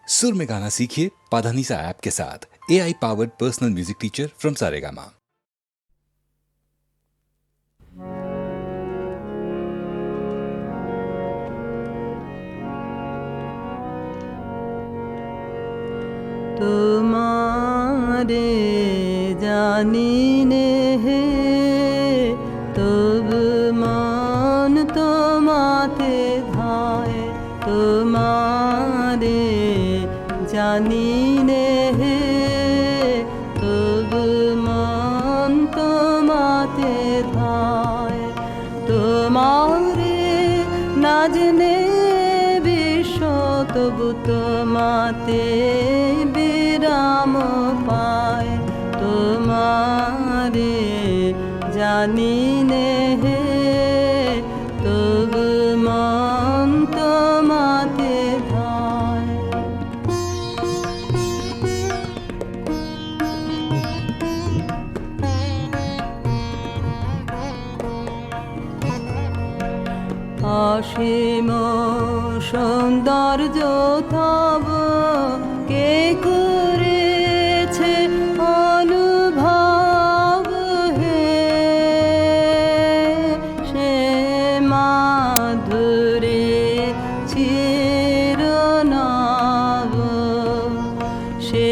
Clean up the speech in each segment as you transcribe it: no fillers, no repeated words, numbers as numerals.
सुर में गाना सीखिए पाधानीसा ऐप के साथ। AI powered personal music teacher from Saregama. তোমারে জানি নে হে তব মন তোমাতে ধায়, তোমারে জানি নে হে তব মন তোমাতে ধায়, তোমারে না জেনে বিশ্ব তবু তোমাতে বিরাম পায়, তোমারে জানি নে হে তবু মন তোমাতে ধায়। অসীম সৌন্দর্য তব কে করেছে অনুভব হে, সে মাধুরী চিরনব, সে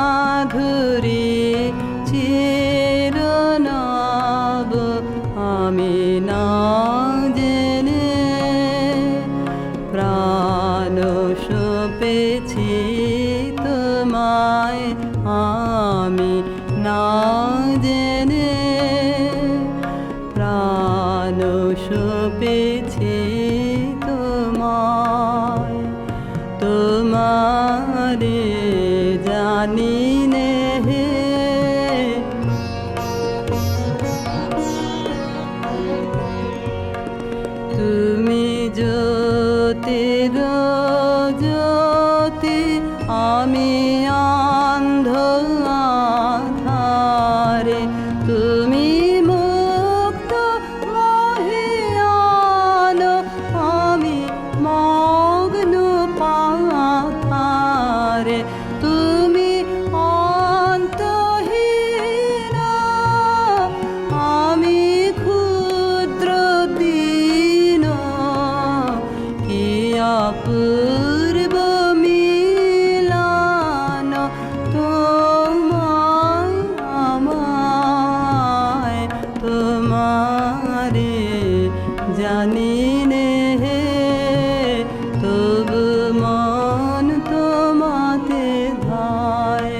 মাধুরী চিরনব আমি না জেনে প্রাণ সপেছি তোমায়, আমি না জেনে প্রাণ সপেছি তোমায়, তোমারে জানি নে হে তুমি জ্যোতির জ্যোতি, আমি অন্ধ আধারে, তুমি মুক্ত মহিয়ান, আমি মগ্ন পাথারে, তুমি অন্তহীন, আমি ক্ষুদ্র দীন, কি অপূর্ব মিলন তোমায় আমায়, তোমারে জানি নে হে তবু মন তোমাতে ধায়।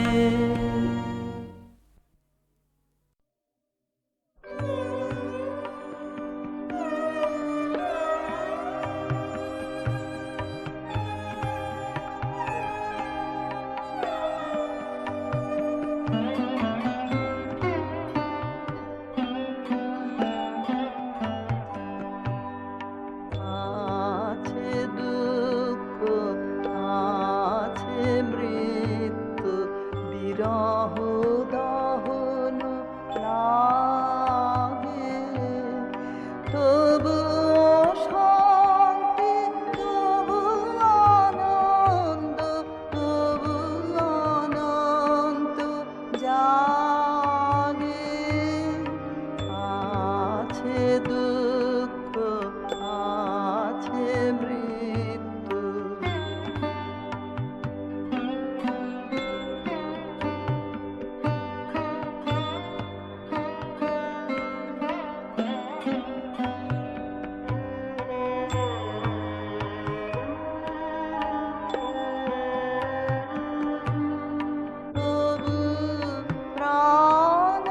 আছে দুঃখ, আছে মৃত্যু, বিরহ দহন লাগে, তবু শান্তি, তবু আনন্দ, তবু অনন্ত জাগে। আছে দুঃখ, আছে মৃত্যু, তবু প্রাণ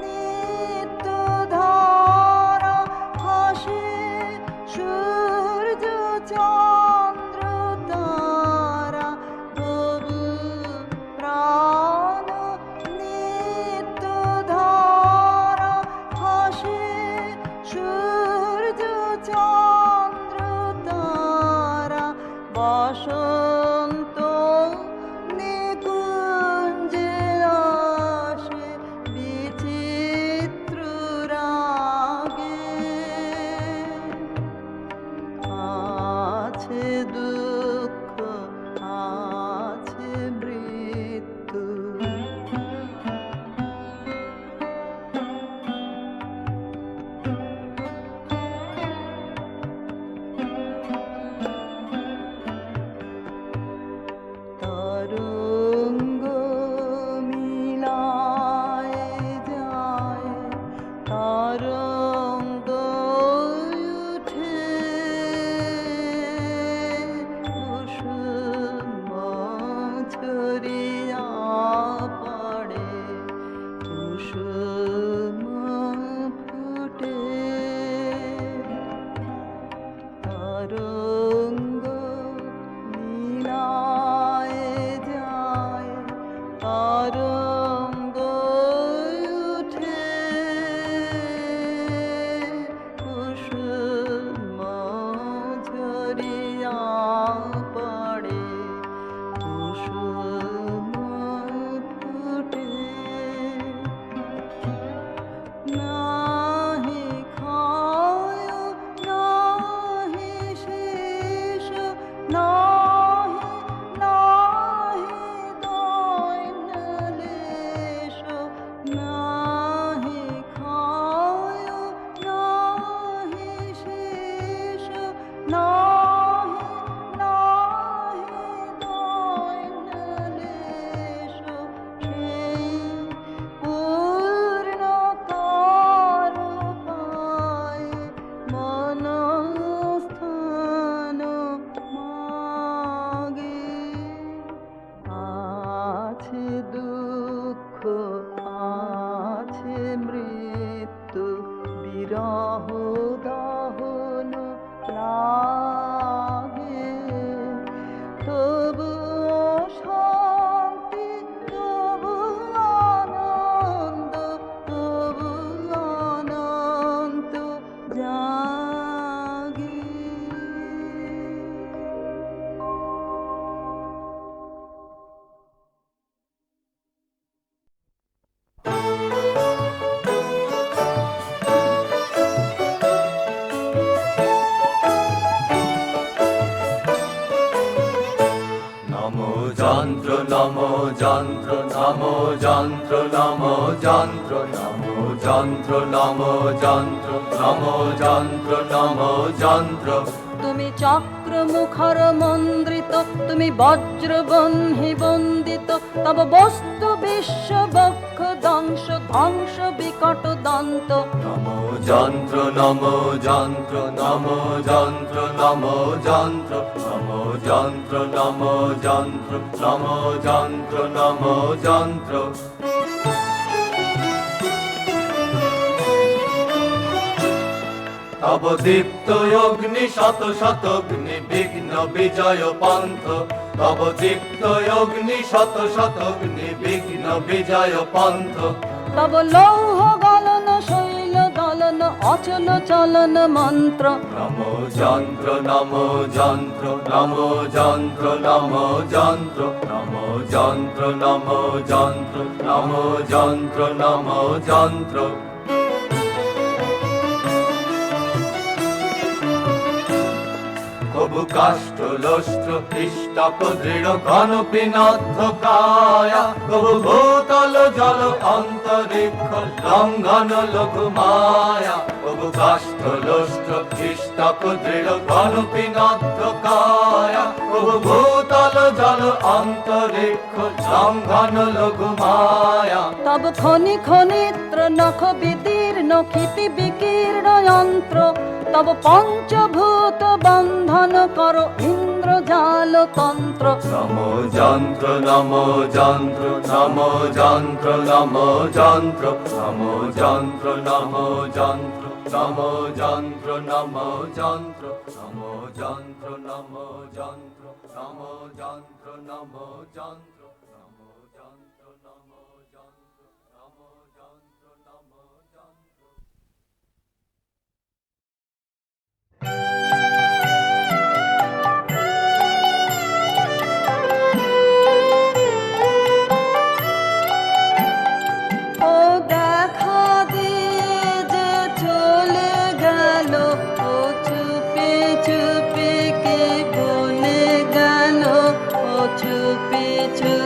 নিত্য ধারা হাসে সূর্য চন্দ্র তারা, তবু প্রাণ নিত্য ধারা হাসে সূর্য চন্দ্র তারা, বসন্ত নিকুঞ্জে আসে বিচিত্র রাগে, তরঙ্গ নীলায় যায় তরঙ্গ উঠে কুসুম ঝরিয়া পড়ে কুসুম ফুটে নাহি ক্ষয় নাহি শেষ নাহি নাহি দৈন্যলেশ নাহি ক্ষয় নাহি শেষ নাহি নাহি দৈন্যলেশ সেই পূর্ণতার পায় মনস্থান মাগে আছে দুঃখ আছে মৃত্যু বিরহ দহন লাগে তবু শান্তি তবু আনন্দ তবু অনন্ত জাগে নমো যন্ত্র নমো যন্ত্র নমো যন্ত্র নমো যন্ত্র নমো যন্ত্র নমো যন্ত্র নমো যন্ত্র নমো যন্ত্র তুমি চক্র মুখর মন্দ্রিত তুমি বজ্র বহ্নি বন্দিত তব বস্তু বিশ্ব বক্ষ দংশ ধ্বংস বিকট দন্ত নমো যন্ত্র নমো যন্ত্র নমো যন্ত্র নমো যন্ত্র নমো যন্ত্র নমো যন্ত্র নমো যন্ত্র নমো যন্ত্র তব দীপ্ত অগ্নি শত শত অগ্নি বিঘ্ন বিজয় পন্থ তব দীপ্ত অগ্নি শত শত অগ্নি বিঘ্ন বিজয় পন্থ তব লৌহ গলন শৈল দলন অচল চলন মন্ত্র নমো যন্ত্র নমো যন্ত্র নমো যন্ত্র নমো যন্ত্র নমো যন্ত্র নমো যন্ত্র নমো যন্ত্র নমো যন্ত্র কবু কাষ্ঠ লষ্ট্র ইষ্টক দৃঢ় ঘন পিনাধ্য কায়া কবু ভূতল জল অন্তরিক্ষ লঙ্ঘন লঘু মায়া কবু কাষ্ঠ লষ্ট্র ইষ্টক দৃঢ় ঘন পিনাধ্য কায়া কবু ভূতল জল অন্তরিক্ষ লঙ্ঘন লঘু মায়া তব খনি খনিত্র নখ বিদীর্ণ ক্ষিতি বিকীর্ণ যন্ত্র তব পঞ্চভূত বন্ধন কর ইন্দ্রজাল তন্ত্র নমো যন্ত্র নমো যন্ত্র নমো যন্ত্র নমো যন্ত্র নমো যন্ত্র নমো যন্ত্র নমো যন্ত্র নমো যন্ত্র নমো যন্ত্র নমো যন্ত্র নমো যন্ত্র নমো যন্ত্র নমো যন্ত্র নমো যন্ত্র নমো যন্ত্র নমো যন্ত্র ও দেখা দিয়ে যে চলে গেল ও চুপি চুপি কে বলে গেল ও চুপি চুপি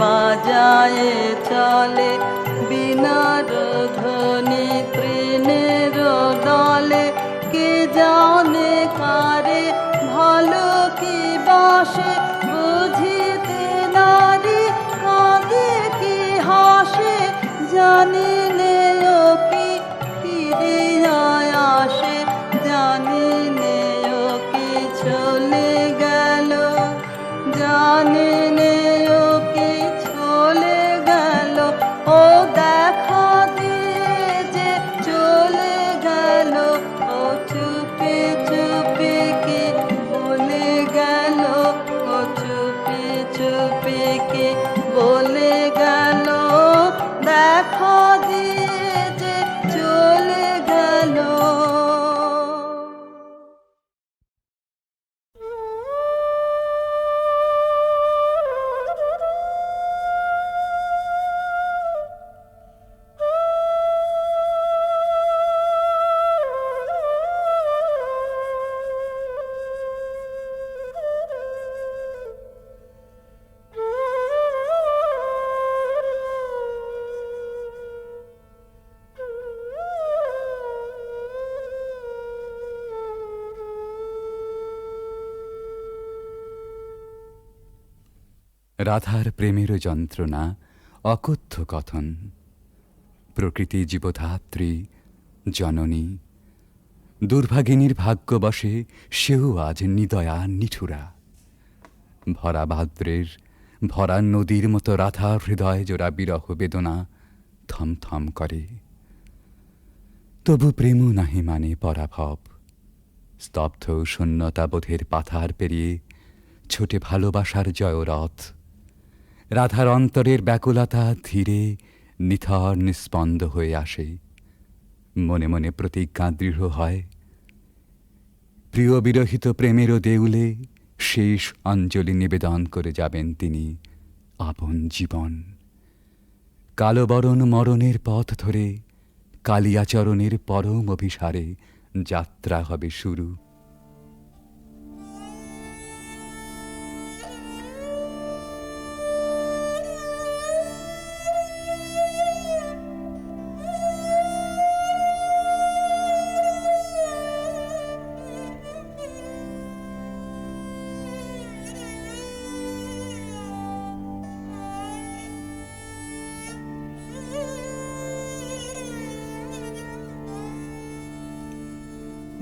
বাজায়ে চলে বিনার ধ্বনি তৃণের দলে কে জানে কারে ভালো কি বাসে বুঝিতে নারী কাঁদে কি হাসে জানি নে ও কি ফিরিয়া আসে জানি নে ও কি চলে গেল জানি নে ও কি চলে গেল ও দেখা দিয়ে যে চলে গেল ও চুপি চুপি কি বলে গেল ও চুপি চুপি কি বলে গেল দেখা দিয়ে যে চলে গেল। রাধার প্রেমের যন্ত্রণা অকথ্য কথন, প্রকৃতি জীবধাত্রী জননী, দুর্ভাগিনীর ভাগ্যবশে সেও আজ নিদয়া নিঠুরা। ভরা ভাদ্রের ভরা নদীর মতো রাধার হৃদয় জোড়া বিরহ বেদনা থমথম করে। তবু প্রেমও নাহি মানে পরাভব, স্তব্ধ শূন্যতাবোধের পাথার পেরিয়ে ছোটে ভালোবাসার জয়রথ। রাধার অন্তরের ব্যাকুলতা ধীরে নিথর নিস্পন্দ হয়ে আসে, মনে মনে প্রতিজ্ঞা দৃঢ় হয়। প্রিয় বিরহিত প্রেমেরও দেউলে শেষ অঞ্জলি নিবেদন করে যাবেন তিনি আপন জীবন। কালবরণ মরণের পথ ধরে কালিয়াচরণের পরম অভিসারে যাত্রা হবে শুরু।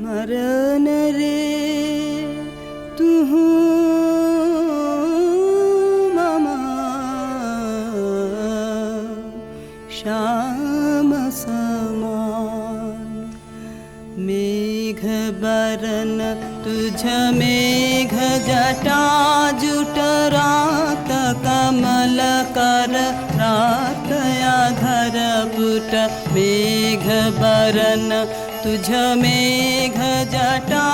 मरन रे तू ममा श्याम समान मेघ बरन तुझ मेघ जटा जुट रात कमल कर रात आधर पुट मेघ बरन तुझ मेघ जटा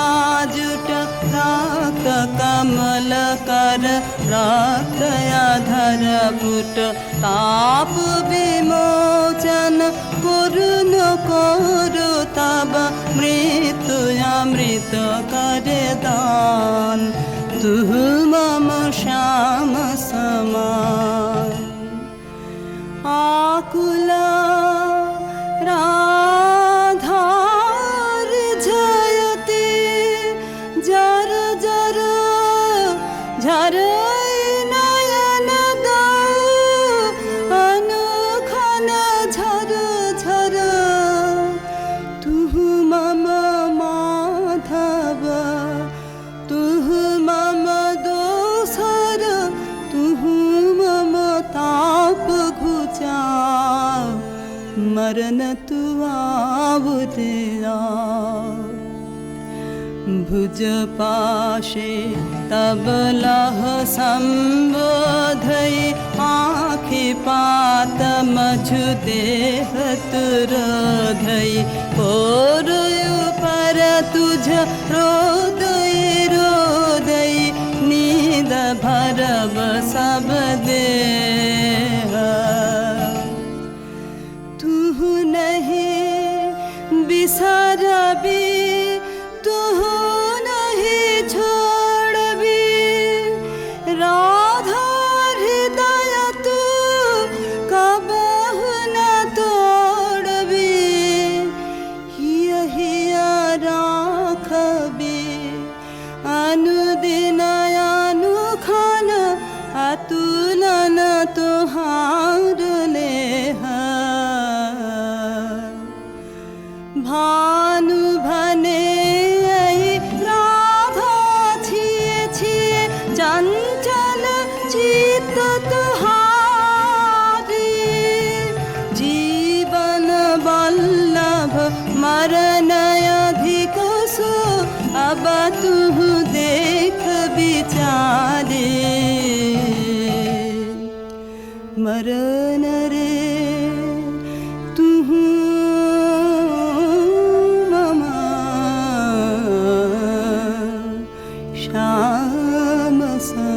जुट रात कमल कर रात आधर पुट ताप विमोचन करुण करु तब मृत्यु अमृत कर दान तू मम श्याम समान आकुला मरन तू आवतेरा भुज पाशे तब लह संबोधई आँखि पात मझु देह तुरोधई कोरयु पर तुझ रोदई रोदई नींद भरब सब देह बिसरबी तू नहीं छोड़बी राधा हृदय तू बाबा तू देख बिचारे मरण रे तू ममा श्याम समान।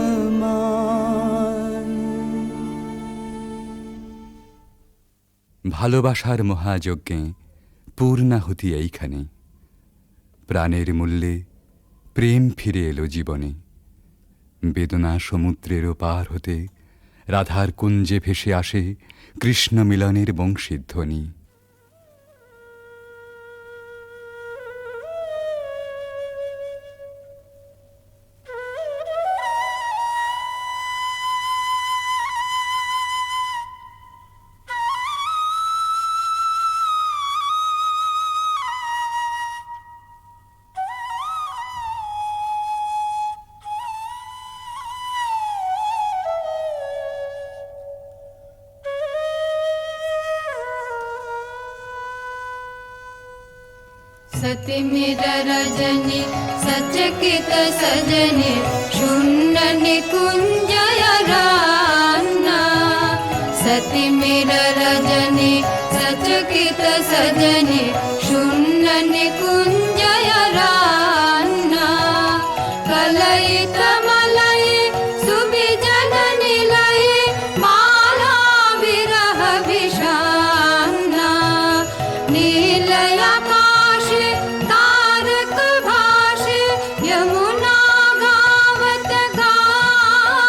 ভালোবাসার মহাযজ্ঞে পূর্ণাহুতি এইখানে, প্রাণের মূল্যে প্রেম ফিরে এলো জীবনে। বেদনা সমুদ্রেরও পার হতে রাধার কুঞ্জে ভেসে আসে কৃষ্ণ মিলনের বংশীধ্বনি। सतिमिर रजनी सचकित सजनी शून्य निकुंजय रान्ना। सतिमिर रजनी सचकित सजनी शून्य निकुंजय रान्ना। कलयित मलय सुविजन निलय माला विरह विषान्ना। नीलय आकाश तारक भाष यमुना गावत गान।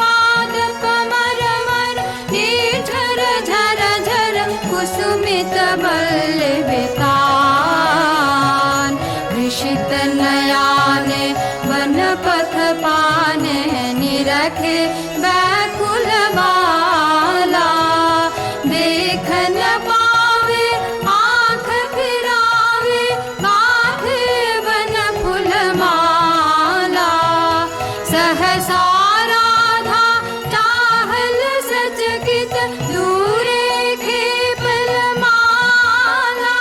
पाद कमर मर निर्झर झर झर कुसुमित बल्लवितान। कृषित नयान वन पथ पाने निरखे व्याकुल बाला। देख न पावे आँख फिरावे गाथे वन फूल माला। सहसा राधा चाहल सचकित दूरे खेपल माला।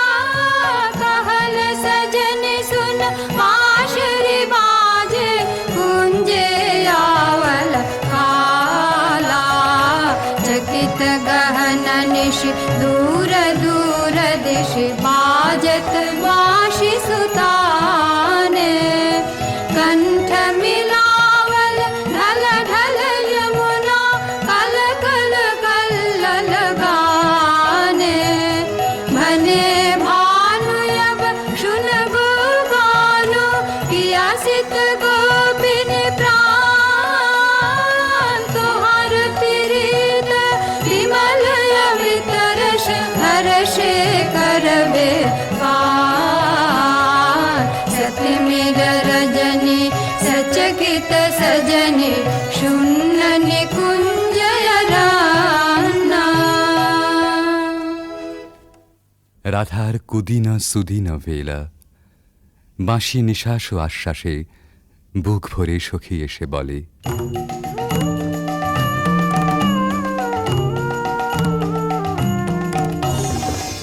कहल सजन सुन बांसुरी बाजे कुंजे आवल काला। चकित गहन निश दूर दूर दिश बाजत बांसुरी सुताने। कंठ मिलावल ढल ढल यमुना कल कल कल्लल गाने। भने भानु अब शुनगु गानो पिया सित गोपिन प्राण। तुहार प्रीत विमल अमित रस हर्षे करबे पार। सतिमिर रजनी सचकित सजनी शून्य निकुंजय रान्ना। রাধার কুদিন সুদিন বেলা, বাঁশি নিঃশ্বাস ও আশ্বাসে বুক ভরে সখী এসে বলে,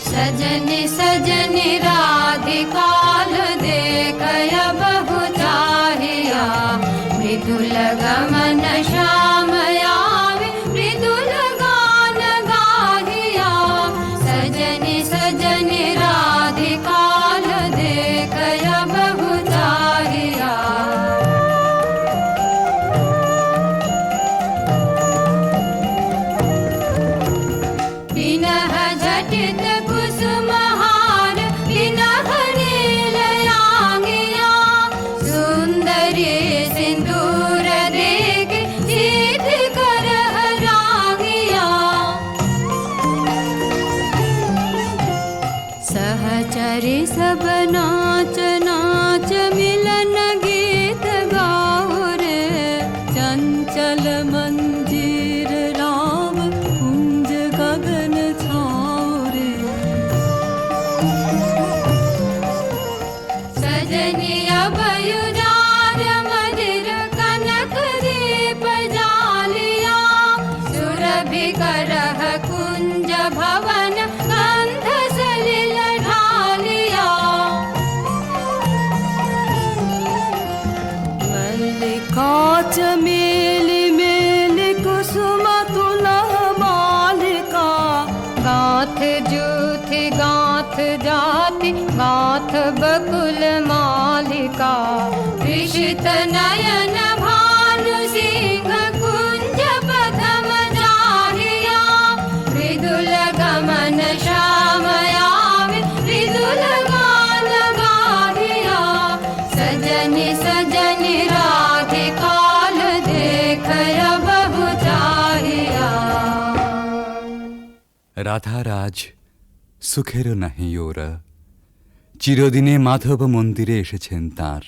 सजनी सजनी राधिकाल देखय बहु चाहिया। मृदुल गमन श्याम आवे मृदुल गान गाहिया। सजनी सजनी राधिकाल देखय बहु चाहिया। बिनह झटित कुसुमहार बिनह नीलयांगिया। सुंदरी सिंदूर देख सीधी चमेली मेली कुसुम तुलह मालिका गाथ जूथ गाथ जाति गाथ बकुल मालिका विशित नयन भानु सिंह कुंज पथम जाहिया मृदुल गमन श्यामयामि मृदुल गान गाहिया सजनि सजनि राधिकाल देखय बहु चाहिया। রাধার আজ সুখেরও নাহি ওরা, চিরদিনে মাধব মন্দিরে এসেছেন তাঁর।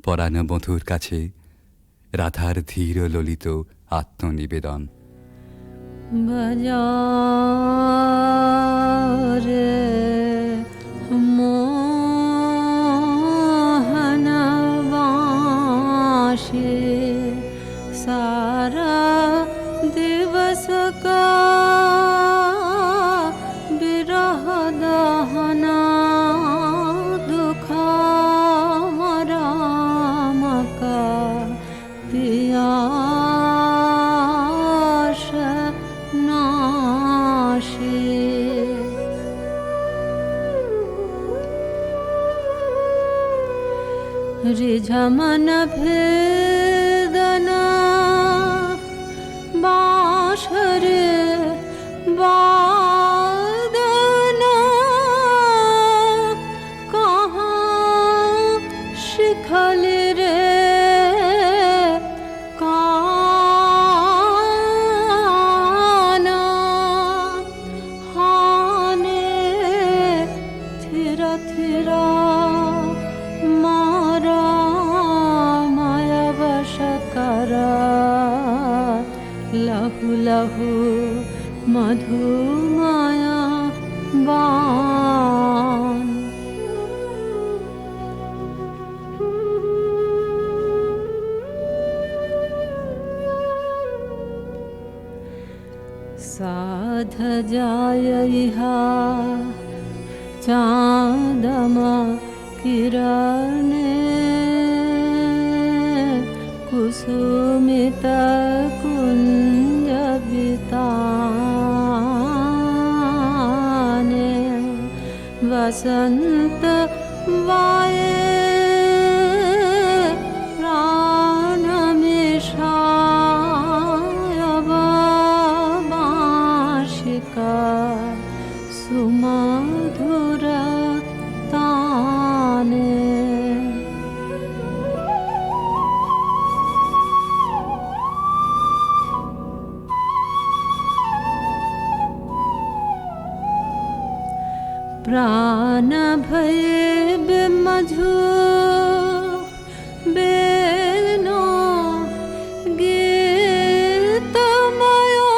পরাণ বধূর কাছে রাধার ধীর ললিত আত্মনিবেদন। बजारे मोहन वाशे सारा दिवस का विरह दहना दुखा राम का पियास नाशे। रिझमन भेदना बाँसुरी वादना कहाँ शिखल रे काना हाने थिरा थिरा मारा माया वश करा लहु लहु मधु माया बान। साध जाय इहा चाँदमा किरणे कुसुमित कुंज बिताने वसंत वाये प्राण मिषाय बाँशिका सुमधुर ताने। प्राण भय मधु बेनो गीतमयो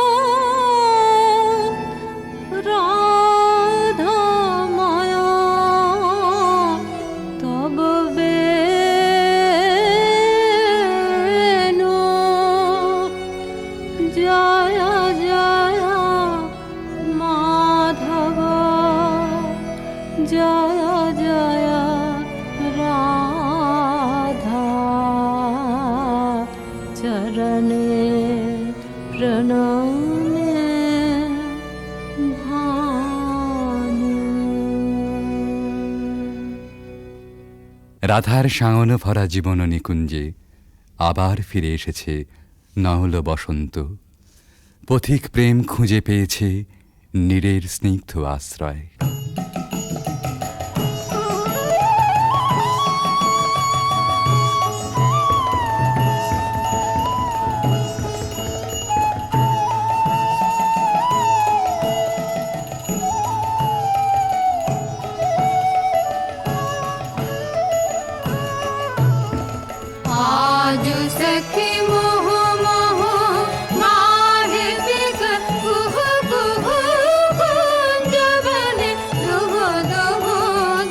राधामयो तब बेनो जय जय माधव जय जय राधा चरणे प्रणमे भानु। রাধার সাঙন ভরা জীবন নিকুঞ্জে আবার ফিরে এসেছে নহল বসন্ত। পথিক প্রেম খুঁজে পেয়েছে নীরের স্নিগ্ধ আশ্রয়। आज सखी मोह मोह माहे बिग कुह कुह कुंज बने दुह दुह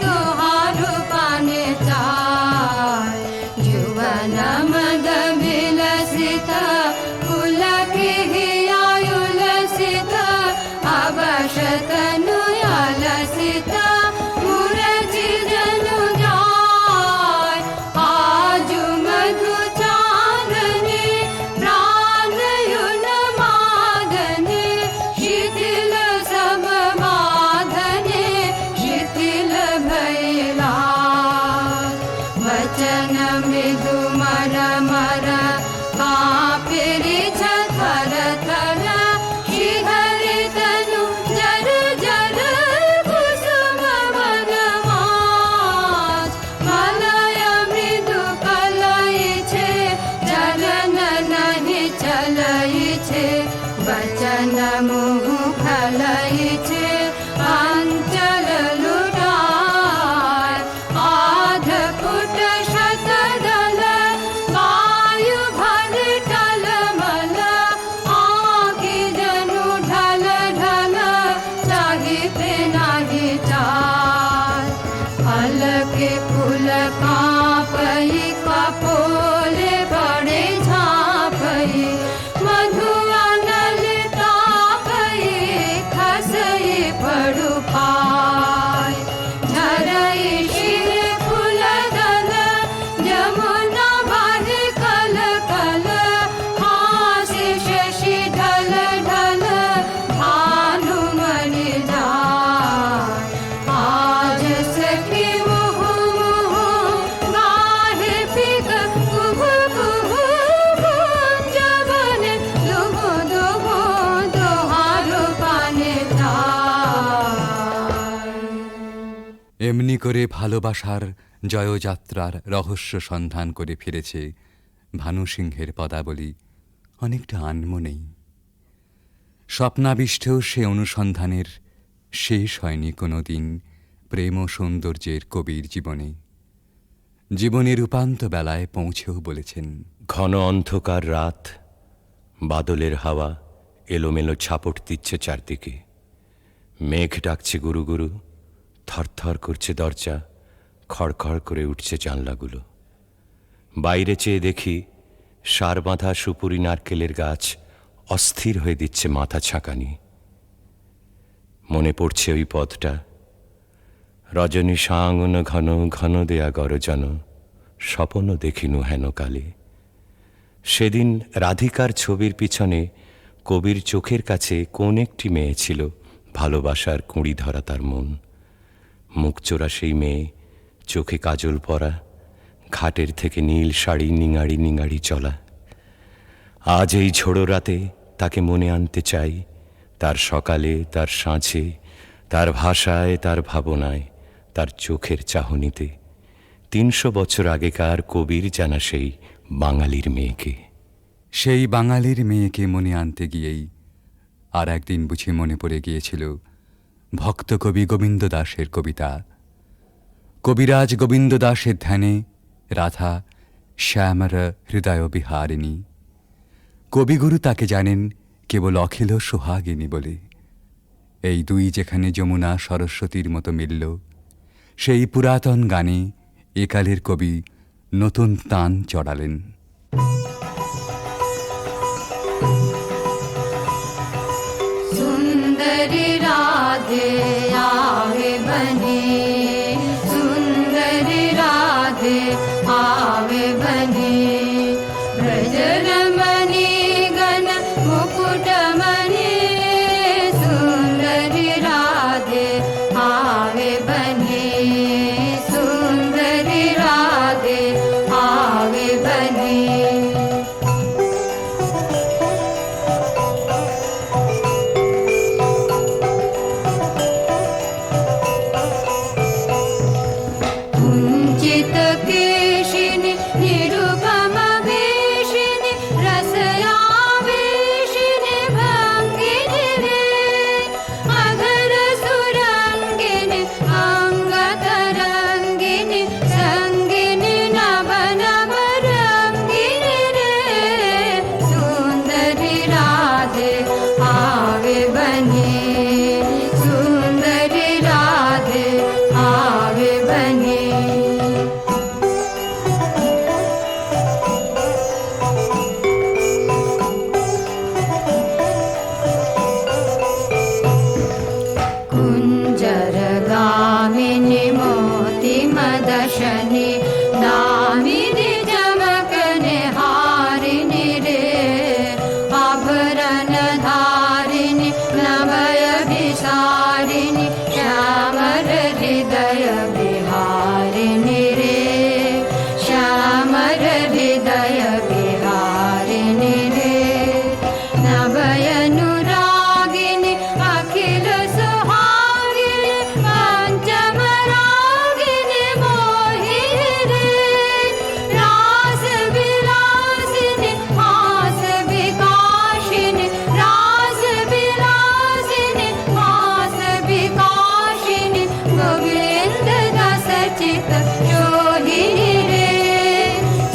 दुहारु पाने चाय जुवन मद विलसित पुलक हियायुलसित अवश तनु अलसित मुरझि जनु जाय आजु मधु चांद वचन मृदु मर मर कांपे थर थर शिहरि तनु जर जर कुसुम वन माज मलय मृदु कलय छे चलन नहीं चलय छे वचन मुह खलय छे अंचल लुटाय आध फुट शतदल वायु भल टल मल आँखि जनु ढल ढल चाहिते नाही चार फल के फूल कांपई कपोले बड़े झांपई मधु अनल तापई खसई पड़ु पाय झरई शिर फूल दल जमुना बाहे कल कल हासि शशि ढल ढल भानुमणि जाय आज सखी मुह मुह गाहे पिक कुहु कुहु कुंज बने दुहु दुहु दोहारो पाने ताय এমনি করে ভালোবাসার জয়যাত্রার রহস্য সন্ধান করে ফিরেছে ভানুসিংহের পদাবলী অনেকটা আনমনেই। স্বপ্নাবিষ্টেও সে অনুসন্ধানের শেষ হয়নি কোনো দিন প্রেম ও সৌন্দর্যের কবির জীবনে। জীবনের উপান্ত বেলায় পৌঁছেও বলেছেন, ঘন অন্ধকার রাত, বাদলের হাওয়া এলোমেলো ছাপট দিচ্ছে চারদিকে, মেঘ ডাকছে গুরু গুরু, থরথর করছে দরজা, খড়খড় করে উঠছে জানলাগুলো। বাইরে চেয়ে দেখি সার বাঁধা সুপুরি নারকেলের গাছ অস্থির হয়ে দিচ্ছে মাথা ছাঁকানি। মনে পড়ছে ওই পথটা, রজনী সাঙ্গন ঘন ঘন দেয়া গরজন, স্বপন দেখিনু হেন কালে। সেদিন রাধিকার ছবির পিছনে কবির চোখের কাছে কোন একটি মেয়ে ছিল, ভালোবাসার কুঁড়ি ধরা তার মন। মুখচোরা সেই মেয়ে, চোখে কাজল পরা, ঘাটের থেকে নীল শাড়ি নিঙাড়ি নিঙাড়ি চলা। আজ এই ঝোড়ো রাতে তাকে মনে আনতে চাই, তার সকালে, তার সাঁঝে, তার ভাষায়, তার ভাবনায়, তার চোখের চাহনিতে। ৩০০ বছর আগেকার কবির জানা সেই বাঙালির মেয়েকে। সেই বাঙালির মেয়েকে মনে আনতে গিয়েই আর একদিন বুঝি মনে পড়ে গিয়েছিল ভক্ত কবি গোবিন্দ দাসের কবিতা। কবিরাজ গোবিন্দ দাসের ধ্যানে রাধা শ্যামর হৃদয় বিহারিণী। কবিগুরু তাকে জানেন কেবল অখিল সোহাগিনী বলে। এই দুই যেখানে যমুনা সরস্বতীর মতো মিলল, সেই পুরাতন গানে একালের কবি নতুন তান চড়ালেন। सुंदरी राधे आवे बने, सुंदरी राधे आवे बने, ब्रजरमणि गण मुकुटमणि, सुंदरी राधे आवे बने, सुंदरी राधे आवे बने। हृदय विहारिणि रे नवयनुरागिनि अखिल सुहागिनि पंचमरागिनि मोहिनि रे रास विलासिनि हास विकाशिनि रास विलासिनि हास विकाशिनि गोविंद दास चित शोधिनि रे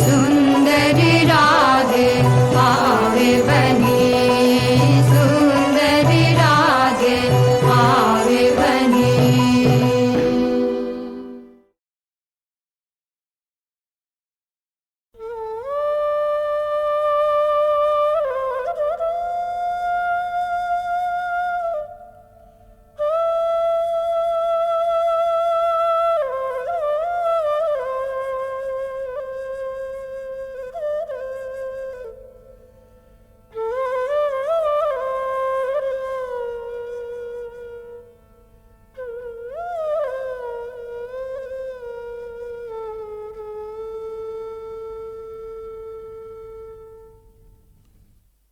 सुंदरी राधे आवे बनी सुंदरी राधे आवे बनी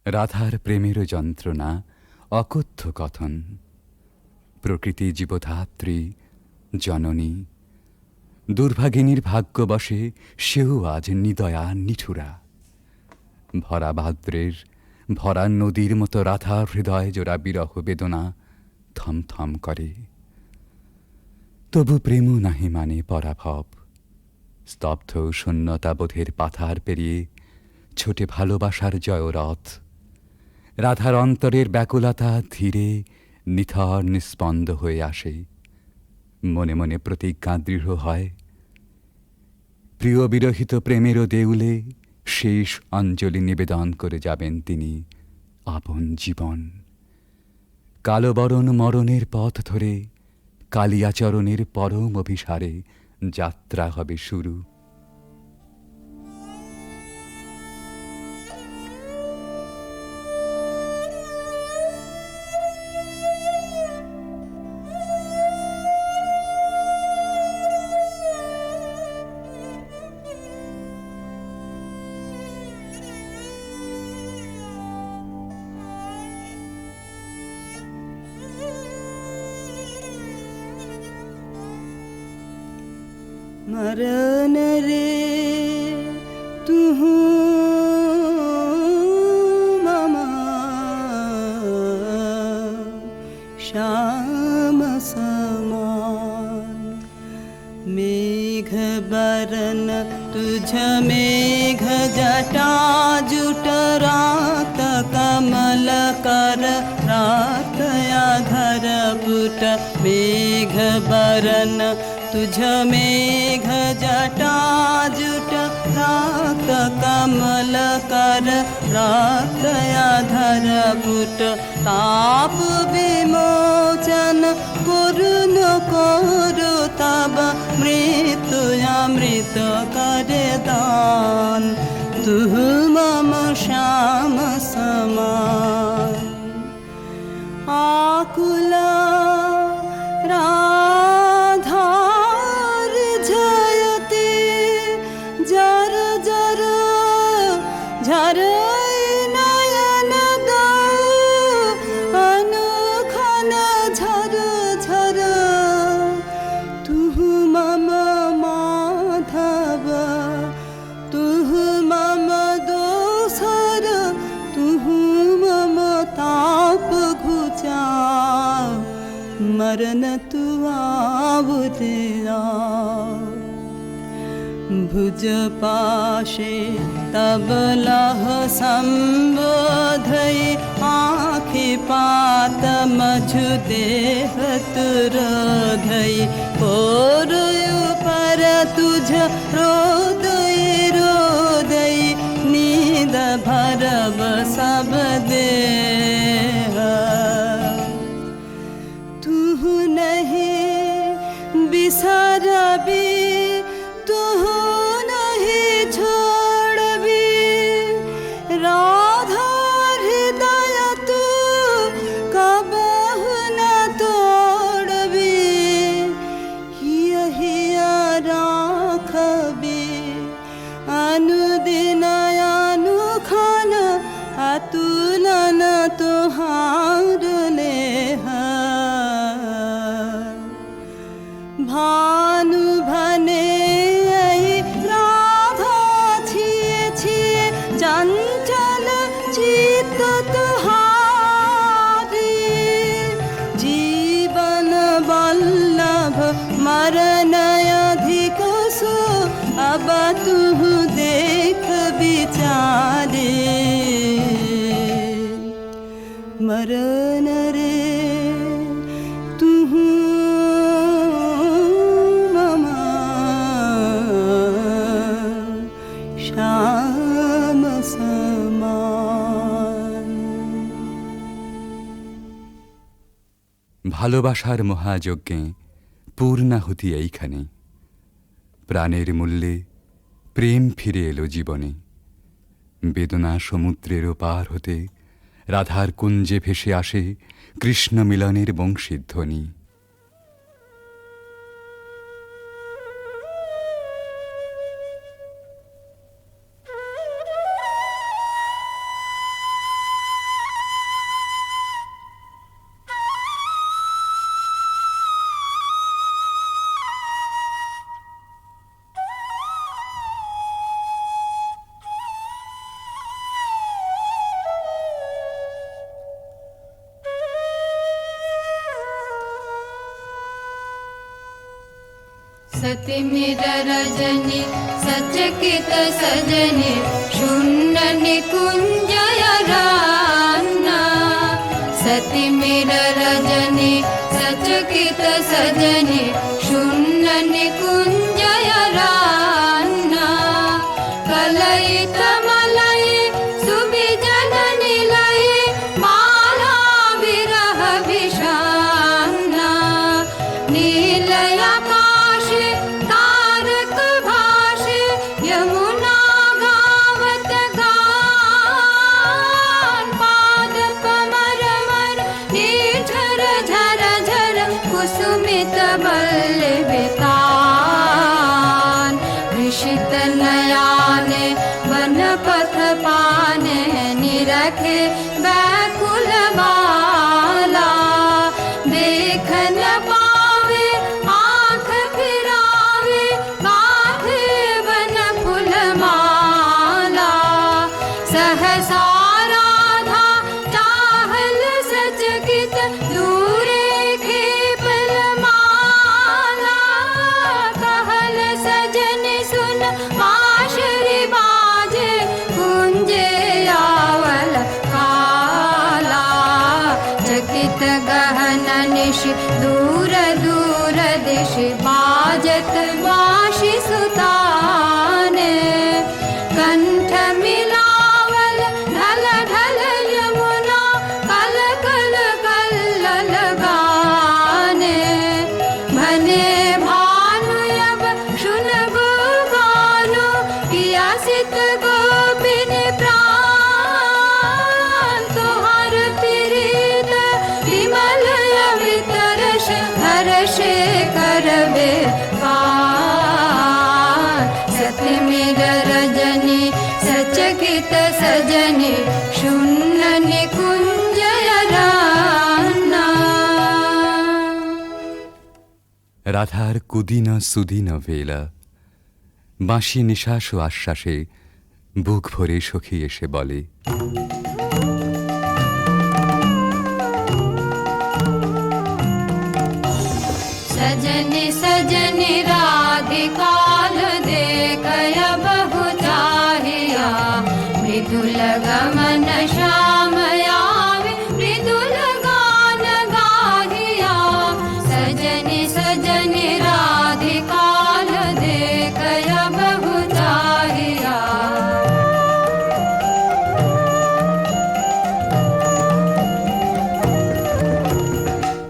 রাধার প্রেমের যন্ত্রণা অকথ্য কথন, প্রকৃতি জীবধাত্রী জননী, দুর্ভাগিনীর ভাগ্যবশে সেও আজ নিদয়া নিঠুরা। ভরা ভাদ্রের ভরা নদীর মতো রাধার হৃদয় জোড়া বিরহ বেদনা থমথম করে। তবু প্রেম নাহি মানে পরাভব, স্তব্ধ শূন্যতাবোধের পাথার পেরিয়ে ছোটে ভালোবাসার জয়রথ। রাধার অন্তরের ব্যাকুলতা ধীরে নিথর নিস্পন্দ হয়ে আসে, মনে মনে প্রতিজ্ঞা দৃঢ় হয়। প্রিয় বিরহিত প্রেমেরও দেউলে শেষ অঞ্জলি নিবেদন করে যাবেন তিনি আপন জীবন। কালবরণ মরণের পথ ধরে কালিয়াচরণের পরম অভিসারে যাত্রা হবে শুরু। मरन रे तुहु ममा श्याम समान मेघ बरन तुझ मेघ जटा जुट रात कमल कर रात आधर पुट मेघ बरन तुझ मेघ जटा जुट रात कमल कर रात आधर पुट ताप विमोचन करुण करु तब मृत्यु अमृत करे दान तुह मम श्याम समान आकुला मरन तु आवुतिया भुज पाशे तब लह संबोधई आँखि पात मझु देह तुरोधई पोरुयु पर तुझ रोदई रोदई नींद भरब सब देह बिसरबी तुहु नहीं छोड़बी राधा हृदय तू कबहु न तोड़बी हिया राखबी अनुदिन स्मरण रे तुहु मम श्याम समान। ভালোবাসার মহাযজ্ঞে পূর্ণাহুতি এইখানে, প্রাণের মূল্যে প্রেম ফিরে এলো জীবনে। বেদনা সমুদ্রেরও পার হতে রাধার কুঞ্জে ভেসে আসে কৃষ্ণ মিলনের বংশীধ্বনি। सति मिर रजनी सचकित सजनी शून्य निकुंजय रान्ना। सति मिर रजनी सचकित सजनी शून्य निकुंजय रान्ना। कलयित मलय सुबिजन निलय माला विरह विषान्ना। नीलय तारक भाषे यमुना गावत गान। पाद कमरमर निर्झर झर झर कुसुमित बल्लवितान। हृषित नयाने वन पथ पाने निरखे व्याकुल बाला। देख न पावे आँख फिरावे गाथे वन फूलमाला। सहसा राधा चाहल सचकित दूरे खेपल माला। कहल सजन सुन बांसुरी बाजे कुंजे आवल काला। चकित गहन निश दूर दूर दिश बाजत बांसुरी सुताने। कंठ मिलावल ढल ढल यमुना कल कल कल्लल गाने। भने भानु अब सुनबो गानो पियासित गोपिनी प्राण। तुहार प्रीत विमल अमृत रस हर्षे करबे पार। सति मिर रजनी सचकित सजनी शून्य निकुंजय रान्ना। রাধার কুদিন সুদিন বেলা, বাঁশি নিঃশ্বাস ও আশ্বাসে বুক ভরে সখী এসে বলে, सजनी सजनी राधिकाल देखय बहु चाहिया। मृदुल गमन श्याम आवे मृदुल गान गाहिया। सजनी सजनी राधिकाल देखय बहु चाहिया।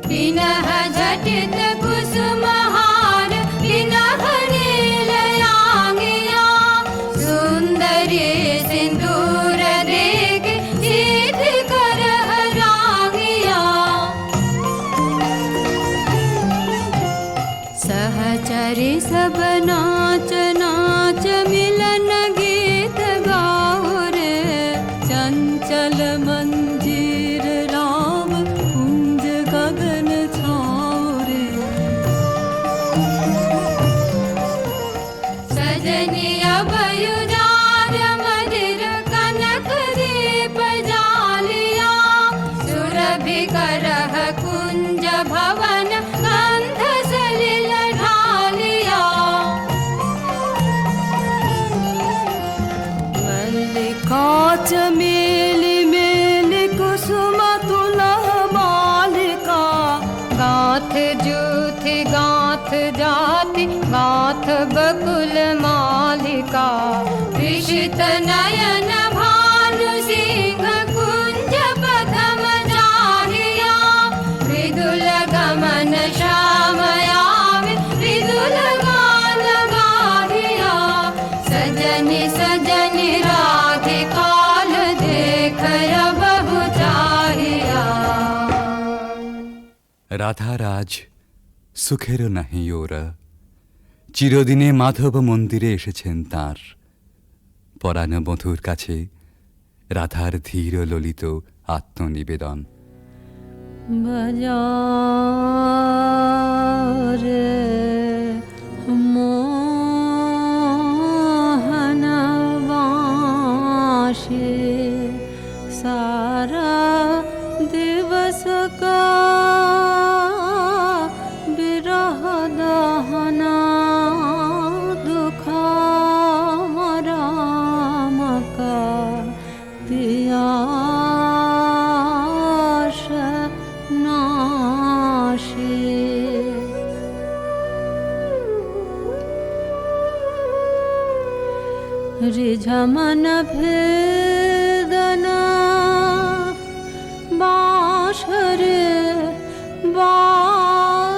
बिनह झटित कुसुमहार बिनह नीलयांगिया। सुंदरी सिंदूर देख सीध कर रागिया। सहचरी सब नाच नाच मिलन गीत गाओ रे। चंचल मंजीर राम कुंज गगन छाओ रे। सजनी अभयुदार मदिर कनक दीप जालिया। सुरभि करह कुंज भवन गंध सलिल ढालिया। मल्लिका चमेली मेली कुसुम तुला कृषित नयन भानु सिंह कुंज पथम जाहिया मृदुल गमन श्यामयामि मृदुल गान गाहिया सजनि सजनि राधिकाल देख बहु चाहिया। রাধারাজ সুখেরও নাহি ওরা, চিরদিনে মাধব মন্দিরে এসেছেন তাঁর। পরাণ বধূর কাছে রাধার ধীর ললিত আত্মনিবেদন। বাজারে মোহন বাঁশি सारा दिवस का विरह दहना दुख राम का पियास नाशी। रिझमन भेदना बांशरे वादना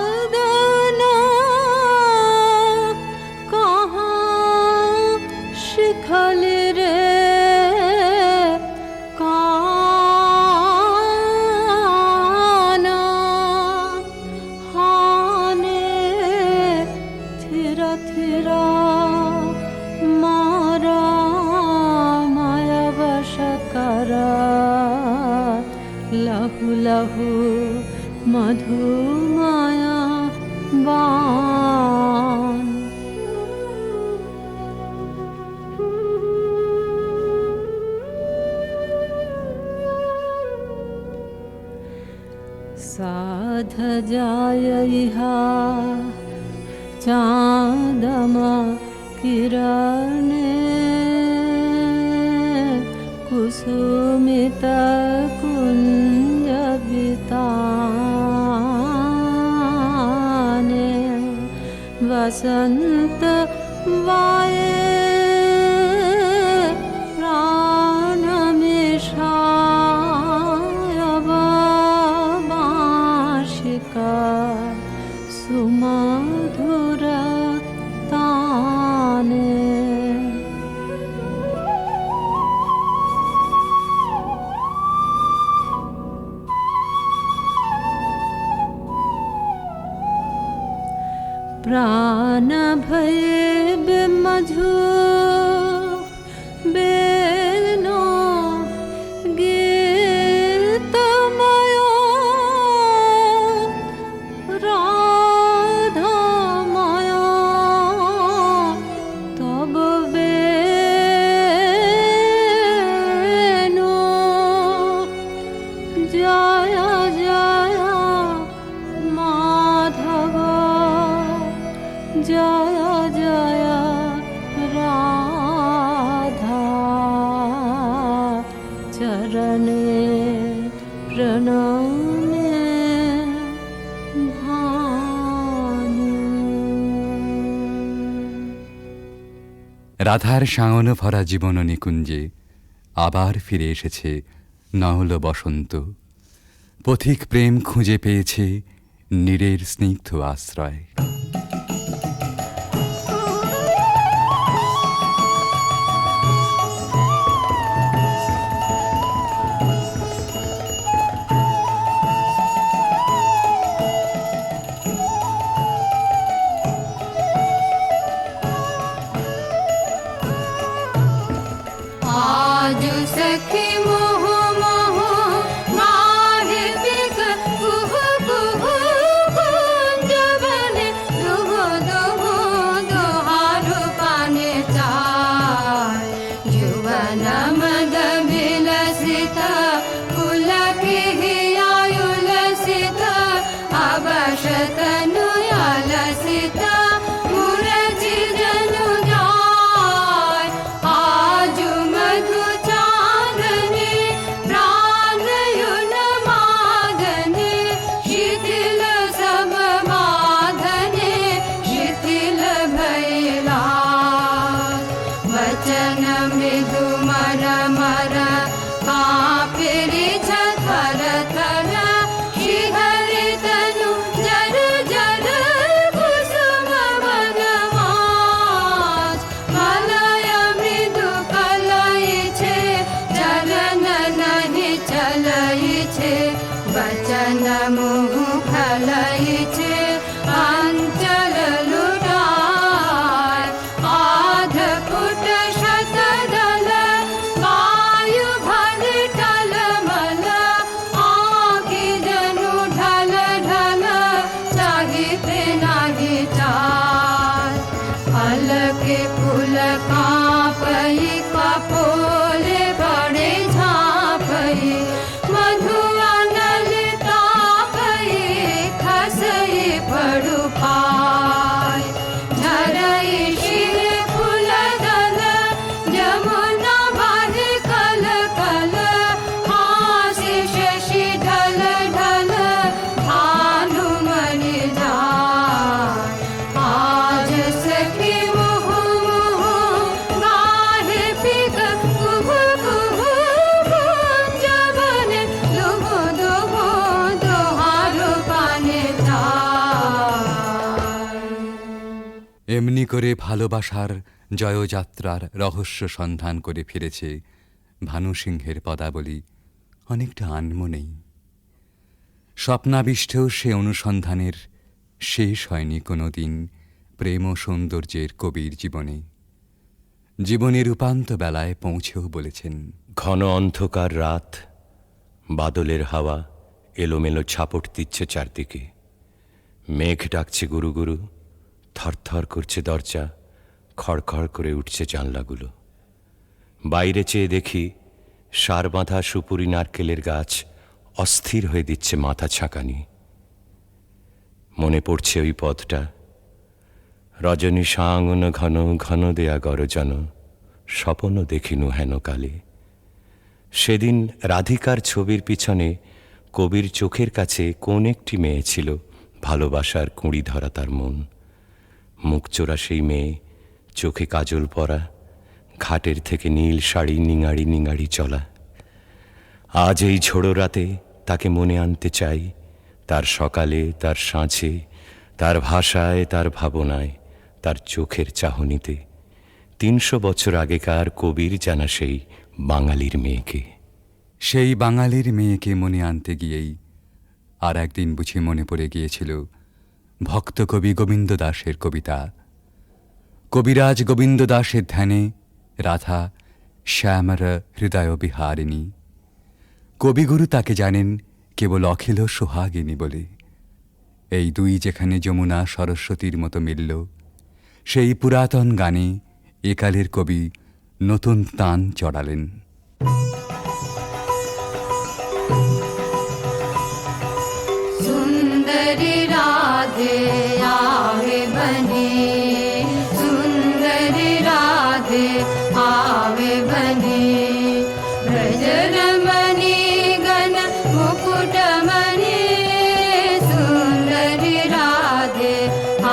कहाँ शिखल रे काना हाने थिरा थिरा मारा माया वश करा लहु लहु मधु माया बान। साध जाय इहा चाँदमा किरणे कुसुमित कुंज बिताने वसंत वाये प्राण मिषायव बांशिका सुमधुर ताने। प्राण भये बिमधु बेनो गीतमयो राधामयो तब बेनो जय जय माधव जय जय राधा चरणे प्रणामे भानु। রাধার সায়ন ভরা জীবন নিকুঞ্জে আবার ফিরে এসেছে নহল বসন্ত। পথিক প্রেম খুঁজে পেয়েছে নীরের স্নিগ্ধ আশ্রয়। आज सखी मोह मोह माहे बिक कुह कुह कुंज बने दुह दुह दुहारु पाने चार जुवन मद विलसित पुलक हियायुलसित अवशत नुयालसित मुरझि जनु जाय आजु मधु चांदनी वचन मृदु मर मर कांपे रे थर थर शिहरे तनु जर जर कुसुम वन मास मलय मृदु कलय छे चलन नहीं चलय छे वचन मुह फलय छे अंचल लुटाय आध फुट शतदल वायु भर टलमल आँखि जनु ढल ढल चाहिते नाही चाल फल के फूल कांपई कपोले बड़े झांपई मधु अनल तापई खसई पड़ु पाय झरई शिर फूल दल जमुना भर कल कल हासि शशि ढल ढल भानुमणि जाय आज सखी मुहु मुहु गाहे पिक कुहु कुहु कुंज बने लुहु दुहु दोहारो पाने चाय এমনি করে ভালোবাসার জয়যাত্রার রহস্য সন্ধান করে ফিরেছে ভানুসিংহের পদাবলী অনেকটা আনমনেই। স্বপ্নাবিষ্টেও সে অনুসন্ধানের শেষ হয়নি কোনো দিন প্রেম ও সৌন্দর্যের কবির জীবনে। জীবনের উপান্ত বেলায় পৌঁছেও বলেছেন, ঘন অন্ধকার রাত, বাদলের হাওয়া এলোমেলো ছাপট দিচ্ছে চারদিকে, মেঘ ডাকছে গুরু গুরু, থরথর করছে দরজা, খড়খড় করে উঠছে জানলাগুলো। বাইরে চেয়ে দেখি সার বাঁধা সুপুরি নারকেলের গাছ অস্থির হয়ে দিচ্ছে মাথা ছাঁকানি। মনে পড়ছে ওই পথটা, রজনী সাঙ্গন ঘন ঘন দেয়া গরজন, স্বপন দেখিনু হেন কালে। সেদিন রাধিকার ছবির পিছনে কবির চোখের কাছে কোন একটি মেয়ে ছিল, ভালোবাসার কুঁড়ি ধরা তার মন। মুখচোরা সেই মেয়ে, চোখে কাজল পরা, ঘাটের থেকে নীল শাড়ি নিঙাড়ি নিঙাড়ি চলা। আজ এই ঝোড়ো রাতে তাকে মনে আনতে চাই, তার সকালে, তার সাঁঝে, তার ভাষায়, তার ভাবনায়, তার চোখের চাহনিতে। ৩০০ বছর আগেকার কবির জানা সেই বাঙালির মেয়েকে। সেই বাঙালির মেয়েকে মনে আনতে গিয়েই আর একদিন বুঝি মনে পড়ে গিয়েছিল ভক্ত কবি গোবিন্দ দাসের কবিতা। কবিরাজ গোবিন্দ দাসের ধ্যানে রাধা শ্যামর হৃদয় বিহারিণী। কবিগুরু তাকে জানেন কেবল অখিল সোহাগিনী বলে। এই দুই যেখানে যমুনা সরস্বতীর মতো মিলল, সেই পুরাতন গানে একালের কবি নতুন তান চড়ালেন। सुंदरी राधे आवे बने, सुंदरी राधे आवे बने, ब्रज रमणी गण मुकुट मणि, सुंदरी राधे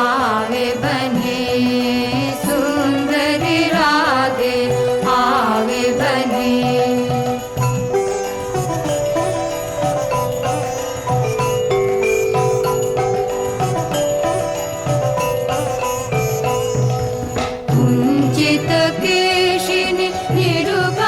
आवे बने, सुंदरी राधे आवे बने। कुंचित केशिनी निरुप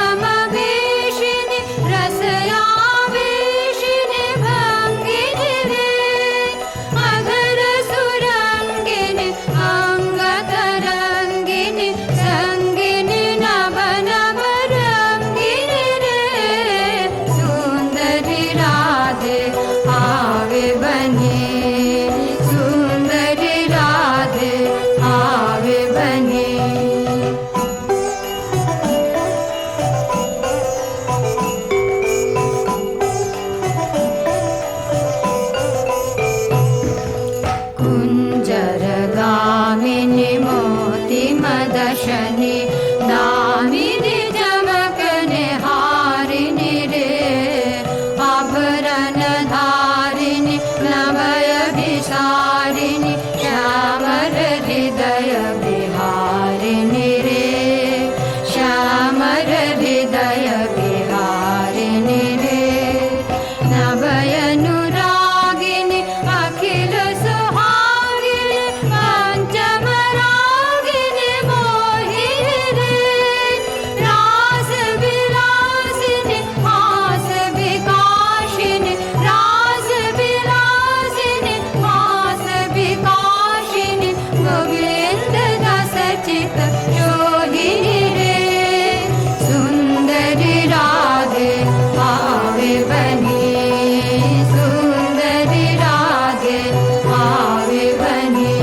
सुर हृदय विहारिणि रे नभयनुरागिनि अखिल सुहागिनि पंचमरागिनि मोहिनि रे रास विलासिनि हास विकाशिनि रास विलासिनि हास विकाशिनि गोविंद दास चित शोहिनि रे सुंदरी राधे आवे बनी सुंदरी राधे आवे बनी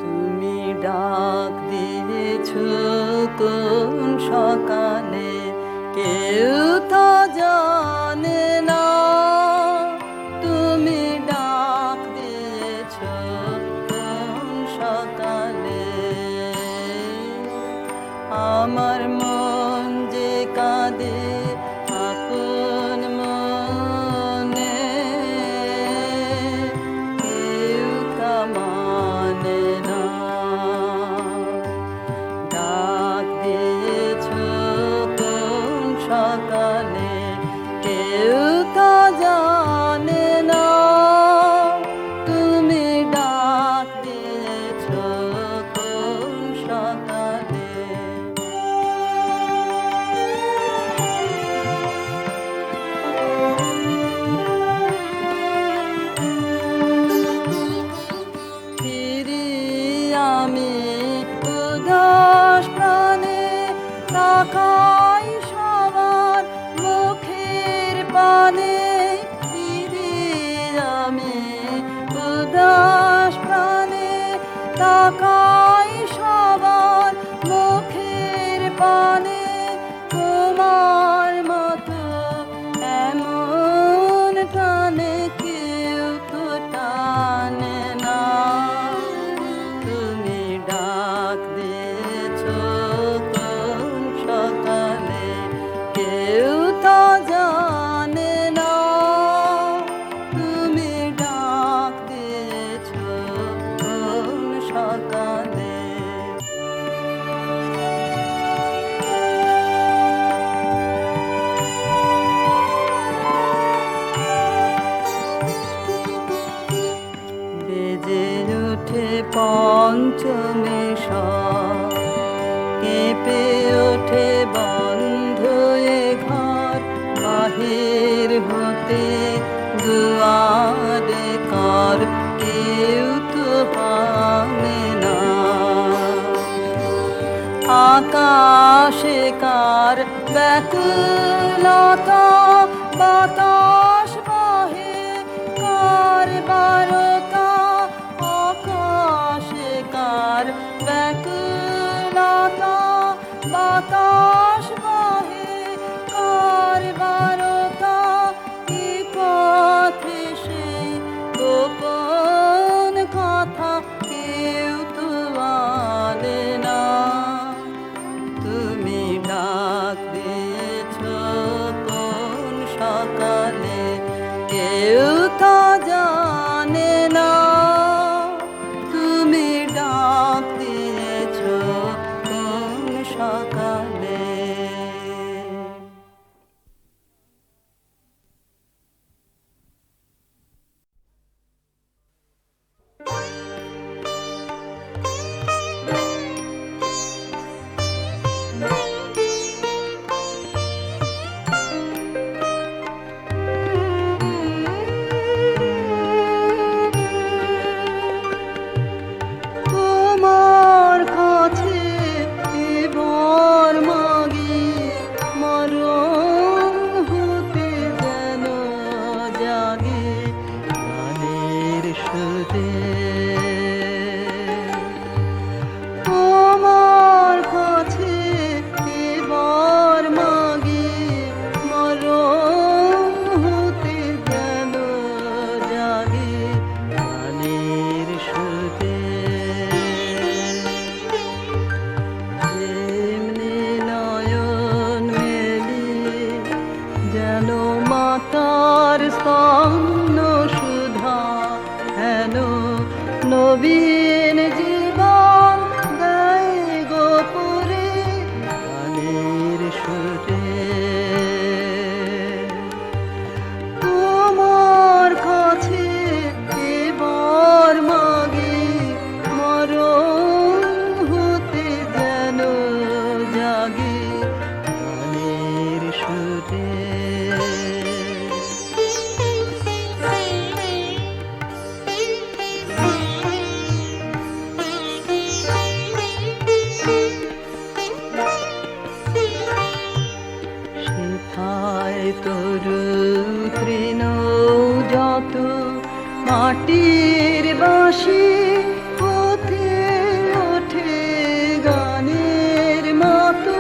তুমি ডাক দিয়েছ কোন সকালে কেউ তো জানে না তুমি ডাক দিয়েছ কোন সকালে আমার মন যে কাঁদে আপন মনে কেউ তা মানে না ডাক দিয়েছ কোন সকালে কেউ তা জানে না তুমি ডাক দিয়েছ কোন সকালে ফিরি আমি উদাস প্রাণে তাকাই সবার মুখের পানে ফিরি আমি উদাস প্রাণে তাকাই সবার মুখের পানে তোমার মতো এমন টানে কেউ তো টানে না তুমি ডাক দিয়েছ কোন সকালে কেউ তো জানে না তুমি ডাক দিয়েছ কোন সকালে বেজে ওঠে পঞ্চমে কেঁপে ওঠে বন্ধ এ ঘর বাহির হতে দুয়ারে কর কেউ তো হানে না আকাশে কার ব্যাকুলতা বাতাস বহে কার বারতা আকাশে কার ব্যাকুলতা বাতাস বহে কার বারতা কি পথে সেই গোপন কথা কেউ তো আনে না তুমি ডাক দিয়েছ কোন সকালে কেউ তা জানে না তুমি ডাক দিয়েছ কোন সকালে তোমার কাছে এবার মাগি মরণ হতে যেন জাগে গানের সুরে তোমার কাছে এবার মাগি মরণ হতে যেন জাগে গানের সুরে যেমনি নয়ন মেলি যেন মাতার স্তম্ভ সুধা হেন নবীন জীবন গায় গোপুরে গানের সুরে তোমার কাছে এবার মাগে মরণ হতে যেন জাগে গানের সুরে সেথায় তরু তৃণ যত মাটির বাঁশি হতে ওঠে গানের মতো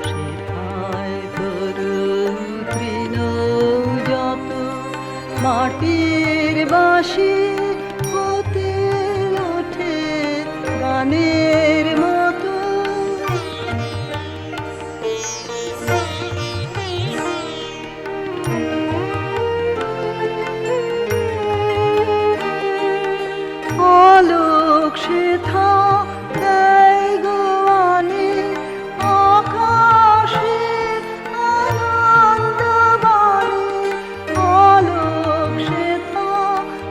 সেথায় তরু তৃণ যত মাটির বাঁশি হতে ওঠে গানের মতো আলোক সেথা দেয় গোয়ানে আকাশের আনন্দ বাণী আলোক সেথা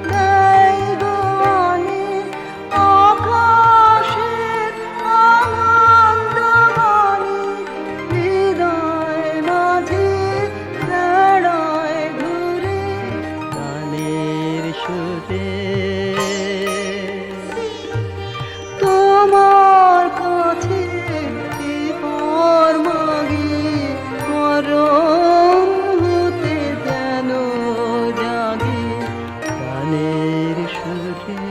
দেয় গোয়ানে আকাশের আনন্দ বাণী হৃদয় মাঝে বেড়ায় ঘুরে গানের সুরে তোমার কাছে এবার মাগে মরণ হতে যেন জাগে গানের সুরে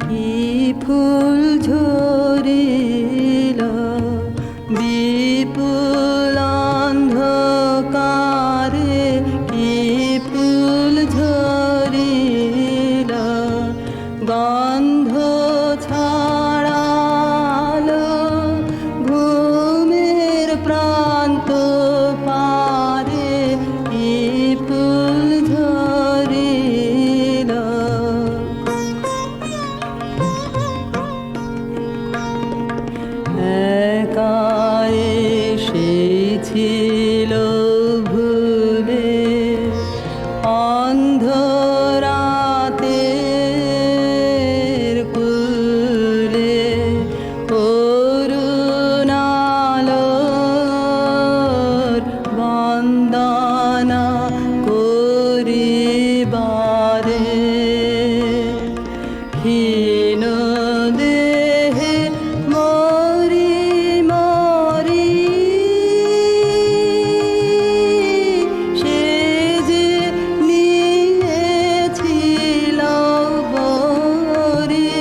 কি ফুল ঝরিল বিপুল অন্ধকারে কি ফুল ঝরিল গন্ধ ছড়ালো ঘুমের প্রান্ত পারে কি ফুল ঝরিল একা এসেছিল ভুলে অন্ধরাতের কুলে অরুণালোর বন্দনা করিবারে হীন দেহে মরি মরি সে যে নিয়েছিল বরি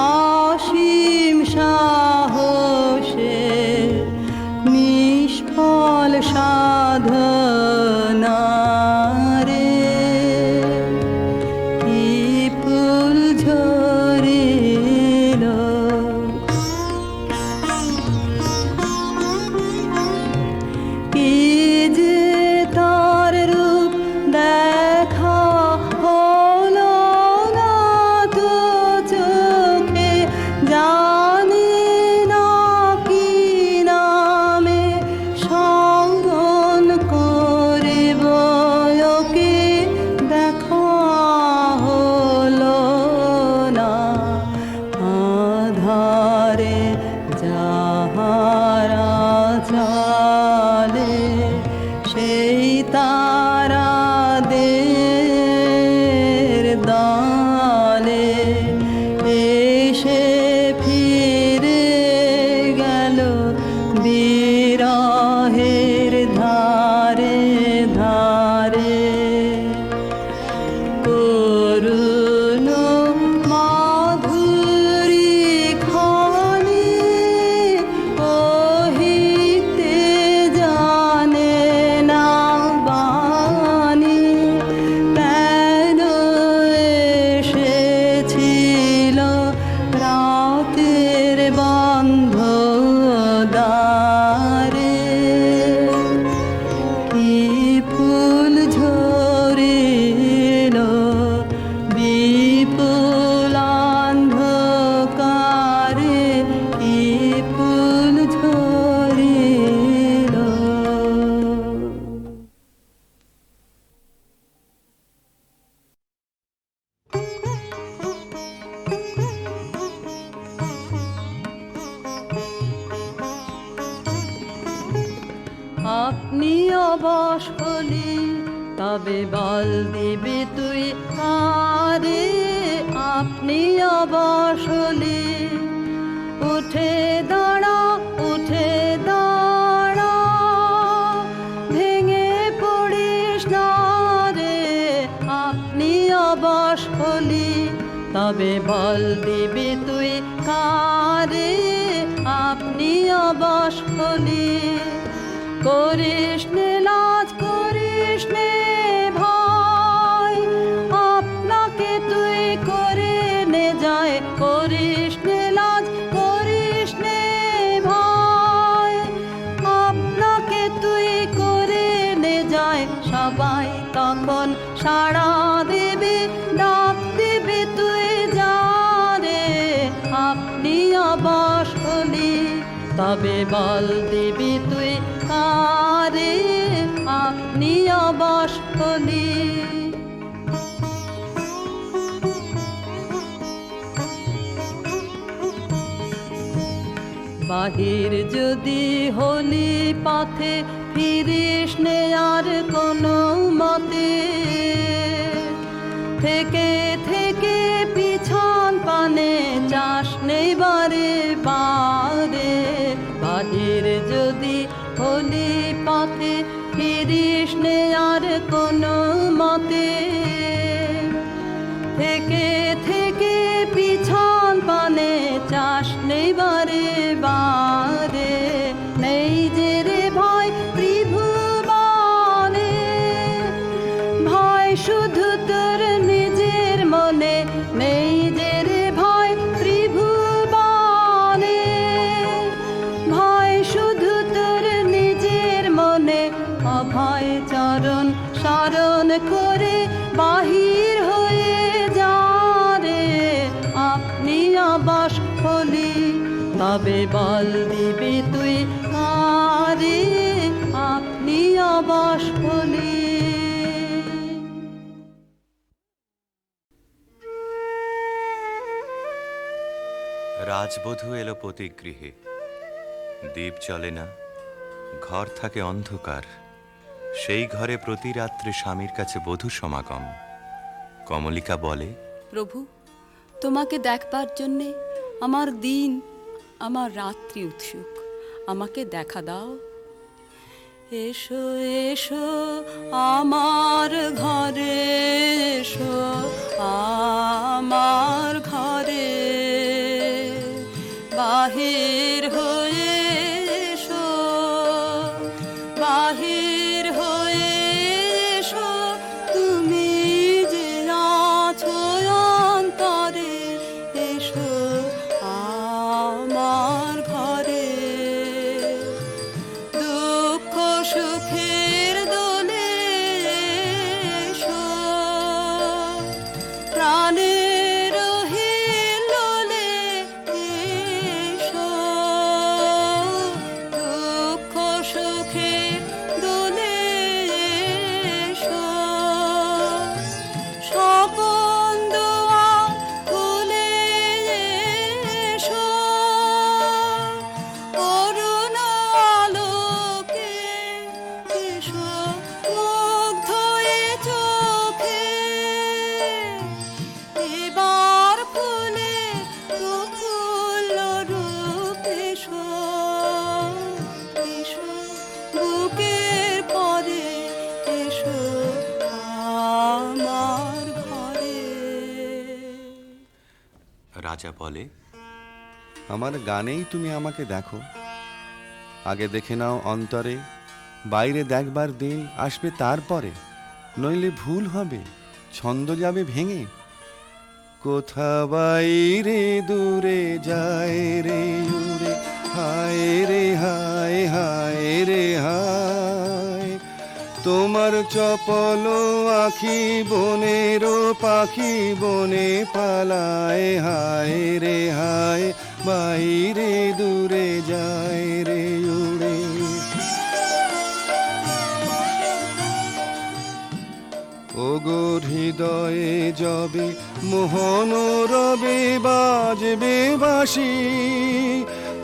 অসীম সাহসে নিষ্ফল সাধনা রে কি ফুল ঝরিল অবশ হলি, তবে বল দিবি তুই কারে আপনি অবশ হলি। উঠে দাঁড়া, উঠে দাঁড়া, ভেঙে পড়িস না রে আপনি অবশ হলি, তবে বল দিবি তুই কারে আপনি অবশ হলি। করিস নে লাজ, করিস নে ভয়, আপনাকে তুই করে নে যায়। করিস নে লাজ, করিস নে ভয়, আপনাকে তুই করে নে যায়। সবাই তখন সাড়া দেবে, ডাক দেবে তুই যা রে আপনি অবশ হলি, তবে বল দিবি তুই কারে আপনি অবশ হলি। বাহির যদি হলি পথে, ফিরিস নে আর কোনো মতে। থেকে থেকে পিছন পানে চাস নেই বারে বারে। বাহির যদি হলি পথে, ফিরিস নে আর কোনো মতে। থেকে থেকে পিছন পানে চাস নেই বারে বারে। নেই যে রে ভয় ত্রিভুবনে, ভয় শুধু তোর নিজের মনে। নেই যে রে ভয় ত্রিভুবনে, ভয় শুধু তোর নিজের মনে। অভয় চরণ শরণ করে বাহির হয়ে যা রে আপনি অবশ হলি, তবে বল দিবি তুই কারে আপনি অবশ হলি। রাজবধূ এলো পতিগৃহে, দীপ জ্বলে না, ঘর থাকে অন্ধকার। সেই ঘরে প্রতি রাত্রে স্বামীর কাছে বধূ সমাগম। কমলিকা বলে, প্রভু, তোমাকে দেখবার জন্যে আমার দিন আমার রাত্রি উৎসুক, আমাকে দেখা দাও। এসো এসো আমার ঘরে, এসো আমার ঘরে, বাহির হয়ে এসো, বাহির হয়ে এসো, তুমি যে আছো অন্তরে। এসো আমার ঘরে, দুঃখ সুখের দোলে এসো, প্রাণের হিলোলে এসো, দুঃখ সুখের দোলে এসো, স্বপন দুয়ার খুলে এসো, অরুণ আলোকে এসো, মুগ্ধ এ চোখে এবার ফুলে প্রফুল্ল রূপ এসো, এসো বুকের পরে, এসো আমার ঘরে। রাজা বলে, আমার গানেই তুমি আমাকে দেখো, আগে দেখে নাও অন্তরে, বাইরে দেখবার দিন আসবে তারপরে। নইলে ভুল হবে, ছন্দ যাবে ভেঙে। কোথা বাইরে দূরে যায় রে উড়ে, হায় রে হায়, হায় রে হায়। তোমার চপল আখি বনের পাখি বনে পালায়, হায় রে হায়, বাইরে দূরে যায় রে উড়ে। ওগো হৃদয়ে যবে মোহন রবে বাজবে বাঁশি,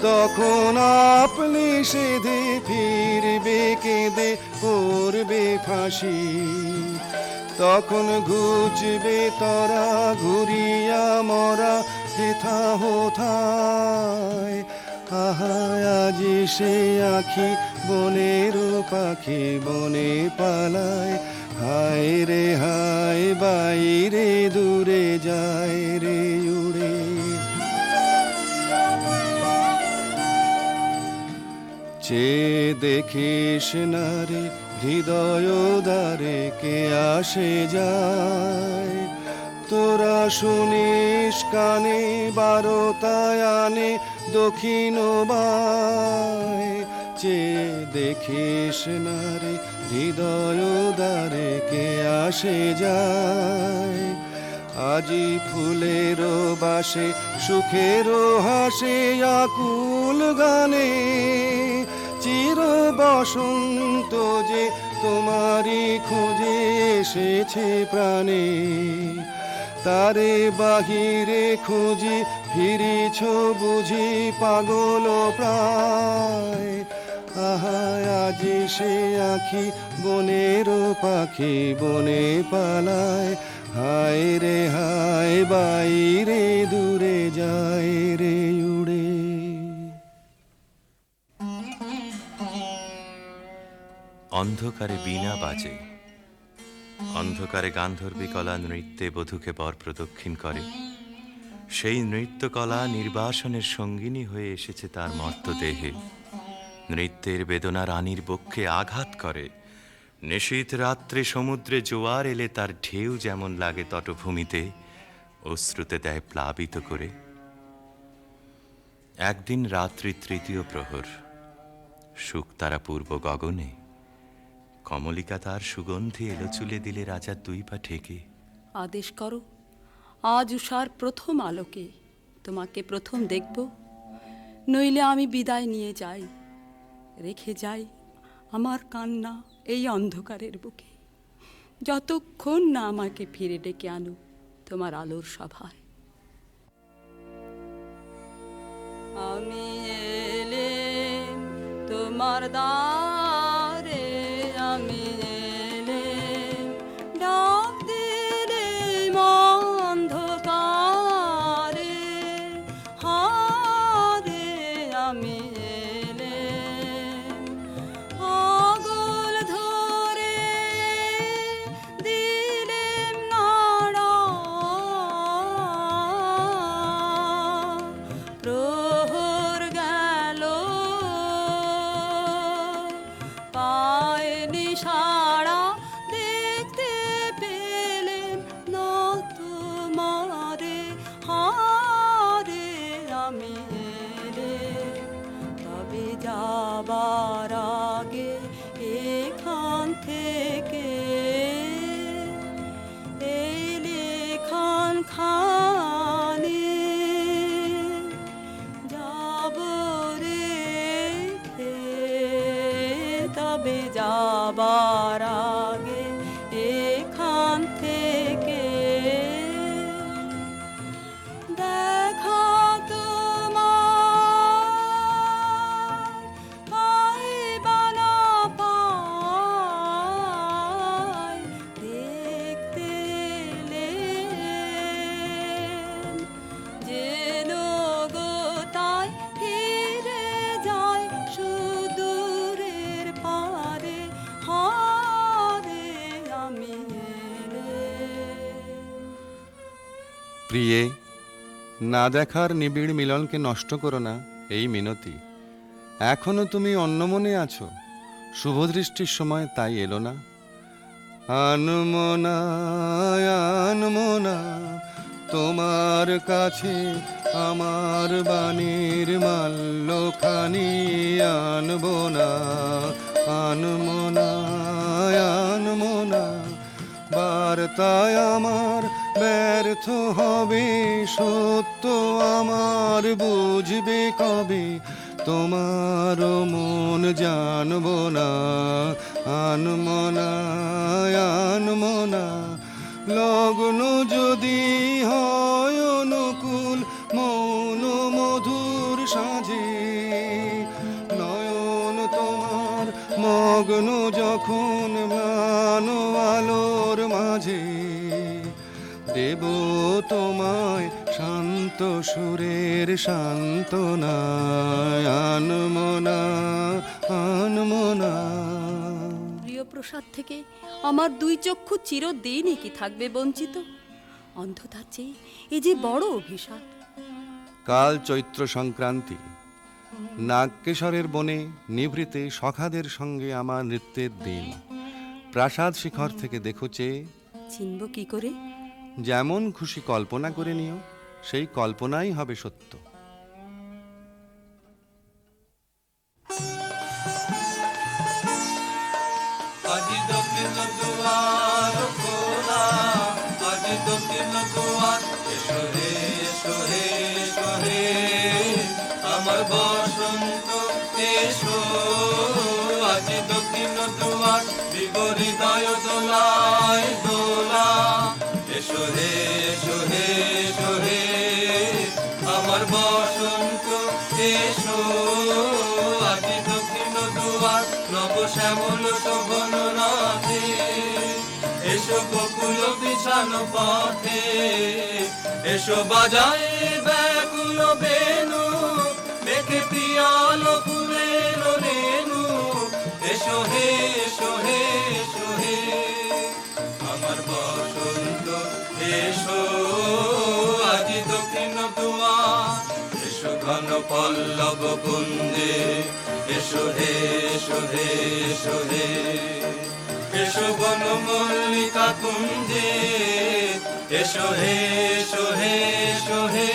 তখন আপনি সেধে ফিরবে কেঁদে করবে ফাঁসি। তখন ঘুচবে তরা ঘুরিয়া মরা হেথা হোথায়। আহা আজি সে আখি বনের পাখি বনে পালায়। হায় রে হায় বাইরে দূরে যায় রে উড়ে। চেয়ে দেখিস না রে হৃদয় দ্বারে কে আসে যায়। তোরা শুনিস কানে বারোটায় আনে দক্ষিণ বায়। চেয়ে দেখিস না রে হৃদয় দ্বারে কে আসে যায়। আজি ফুলের বাসে সুখের হাসে আকুল গানে। চির বসন্ত যে তোমারই খোঁজে এসেছে প্রাণে। তারে বাহিরে খুঁজি ফিরিছ বুঝি পাগল প্রায়। আহা আজি সে আখি বনের পাখি বনে পালায়। হায় রে হায় বাইরে দূরে যায় রে উড়ে। অন্ধকারে বীণা বাজে, অন্ধকারে গান্ধর্বী কলা নৃত্যে বধূকে বর প্রদক্ষিণ করে। সেই নৃত্যকলা নির্বাসনের সঙ্গিনী হয়ে এসেছে তার মর্তদেহে। নৃত্যের বেদনা রানীর বক্ষে আঘাত করে। নিশীথ রাত্রে সমুদ্রে জোয়ার এলে তার ঢেউ যেমন লাগে তটভূমিতে, অশ্রুতে দেয় প্লাবিত করে। একদিন রাত্রি তৃতীয় প্রহর, শুকতারা পূর্ব গগনে। কমলিকা তার সুগন্ধি এলো চুলে দিলে রাজার দুই পা ঠেকে। আদেশ করো, আজ উষার প্রথম আলোকে তোমাকে প্রথম দেখব। নইলে আমি বিদায় নিয়ে যাই, রেখে যাই আমার কান্না এই অন্ধকারের বুকে, যতক্ষণ না আমাকে ফিরে ডেকে আনো তোমার আলোর সভায়। আমি এলেম তোমার দ্বারে, আমি এলেম ডাক দিলেম অন্ধকারে। হারে আমি এলেম আগল ধরে দিলেম নাড়া। প্রহর গেল পায়নি সাড়া, দেখতে পেলেম না তোমারে। হারে আমি এলেম তবে যাবার আগে এখান থেকে এই লেখান খানি যাব রেখে। তবে যাবার আগে এখান থেকে দেখা তোমার পাই বা না পাই, দেখতে এলেম যেন গো তাই ফিরে যায় সুদূরের পারে। হারে আমি এলেম। প্রিয়ে, না দেখার নিবিড় মিলনকে নষ্ট করো না এই মিনতি। এখনো তুমি অন্যমনে আছো, শুভদৃষ্টির সময় তাই এলো না। আনমনা আনমনা তোমার কাছে আমার বাণীর মাল্যখানি আনবো না। আনমনা আনমনা বার্তায় আমার ব্যর্থ হবে, সত্য আমার বুঝবে কবে, তোমার মন জানবো না। আনমনা আনমনা লগ্ন যদি হয় অনুকূল, মৌন মধুর সাজে মগ্ন যখন ম্লান আলোর মাঝে, দেব তোমায় শান্ত সুরের সান্ত্বনায়, আনমনা আনমনা। প্রিয় প্রসাদ থেকে আমার দুই চক্ষু চিরদিনই কি থাকবে বঞ্চিত? অন্ধতার চেয়ে এ যে বড় অভিশাপ। কাল চৈত্র সংক্রান্তি, নাগকেশরের বনে নিভৃতে সখাদের সঙ্গে আমার নৃত্যের দিন। প্রাসাদ শিখর থেকে দেখো চেয়ে, চিনব কি করে? যেমন খুশি কল্পনা করে নিও, সেই কল্পনাই হবে সত্য। আজি দক্ষিণ দুয়ার খোলা, আজি দক্ষিণ দুয়ার, এসো হে এসো হে এসো হে আমার বসন্ত এসো। আজি দক্ষিণ দুয়ার, হৃদয় দোলায় দোলা, এসো হে এসো হে এসো হে আমার বসন্ত এসো। আজি দক্ষিণ দুয়ার, নব শ্যামল শোভন রাধে, এসো বকুল বিছানো পথে, এসো বাজায় ব্যাকুল বেনু, মেঘে পিয়াল ফুলের রেণু, এসো হে এসো হে এসো হে আমার বসন্ত এসো। আজি দক্ষিণ দুয়ার, এসো ঘন পল্লব কুঞ্জে, এসো হে এসো হে এসো হে এসো বন মল্লিকা কুঞ্জে, এসো হে এসো হে এসো হে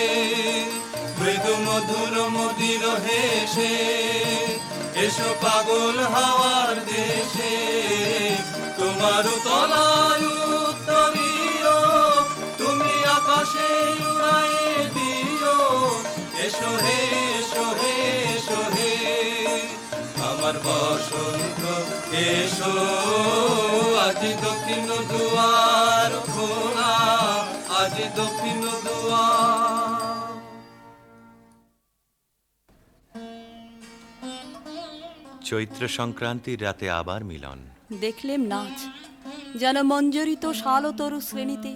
মৃদু মধুর মদির হেসে, এসো পাগল হাওয়ার দেশে, তোমার তলায় উত্তরীয়, তুমি আকাশে উড়ায়ে দিও, এসো হে এসো হে এসো হে আমার বসন্ত এসো। আজি দক্ষিণ দুয়ার খোলা, আজি দক্ষিণ দুয়ার। চৈত্র সংক্রান্তির রাতে আবার মিলন। দেখলেম নাচ, যেন মঞ্জরিত শালতরু শ্রেণীতে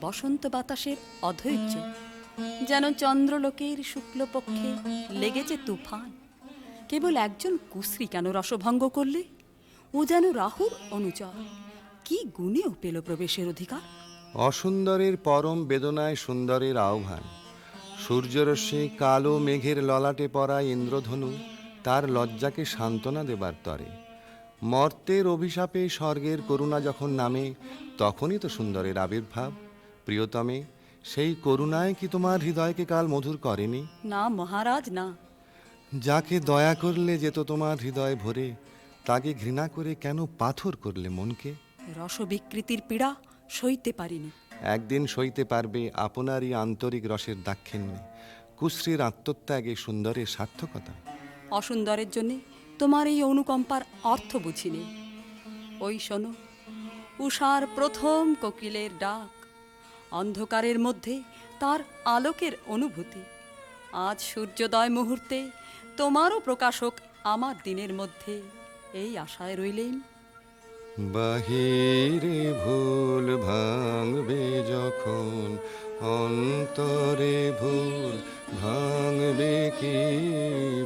বসন্ত বাতাসের অধৈর্য, যেন চন্দ্রলোকের শুক্লপক্ষে লেগেছে তুফান। কেবল একজন কুশ্রী কেন রসভঙ্গ করলে? ও যেন রাহুর অনুচর, কি গুণেও পেল প্রবেশের অধিকার? অসুন্দরের পরম বেদনায় সুন্দরের আহ্বান। সূর্যরশ্মি কালো মেঘের ললাটে পড়া ইন্দ্রধনু তার লজ্জাকে সান্ত্বনা দেবার তরে। মর্তের অভিশাপে স্বর্গের করুণা যখন নামে, তখনই তো সুন্দরের আবির্ভাব। প্রিয়তমে, সেই করুণায় কি তোমার হৃদয়কে কাল মধুর করেনি? না মহারাজ না। যাকে দয়া করলে যেত তোমার হৃদয় ভরে, তাকে ঘৃণা করে কেন পাথর করলে মনকে? রসবিকৃতির পীড়া সইতে পারিনি। একদিন সইতে পারবে আপনারই আন্তরিক রসের দাক্ষিণ্যে, কুশ্রীর আত্মত্যাগে সুন্দরের সার্থকতা। অসুন্দরের জন্যে তোমার এই অনুকম্পার অর্থ বুঝিনি। ওই শোনো, উষার প্রথম কোকিলের ডাক, অন্ধকারের মধ্যে তার আলোকের অনুভূতি। আজ সূর্যোদয় মুহূর্তে তোমারও প্রকাশক আমার দিনের মধ্যে, এই আশায় রইলেন। বাহিরে ভুল ভাঙবে যখন, অন্তরে ভুল ভাঙবে কি?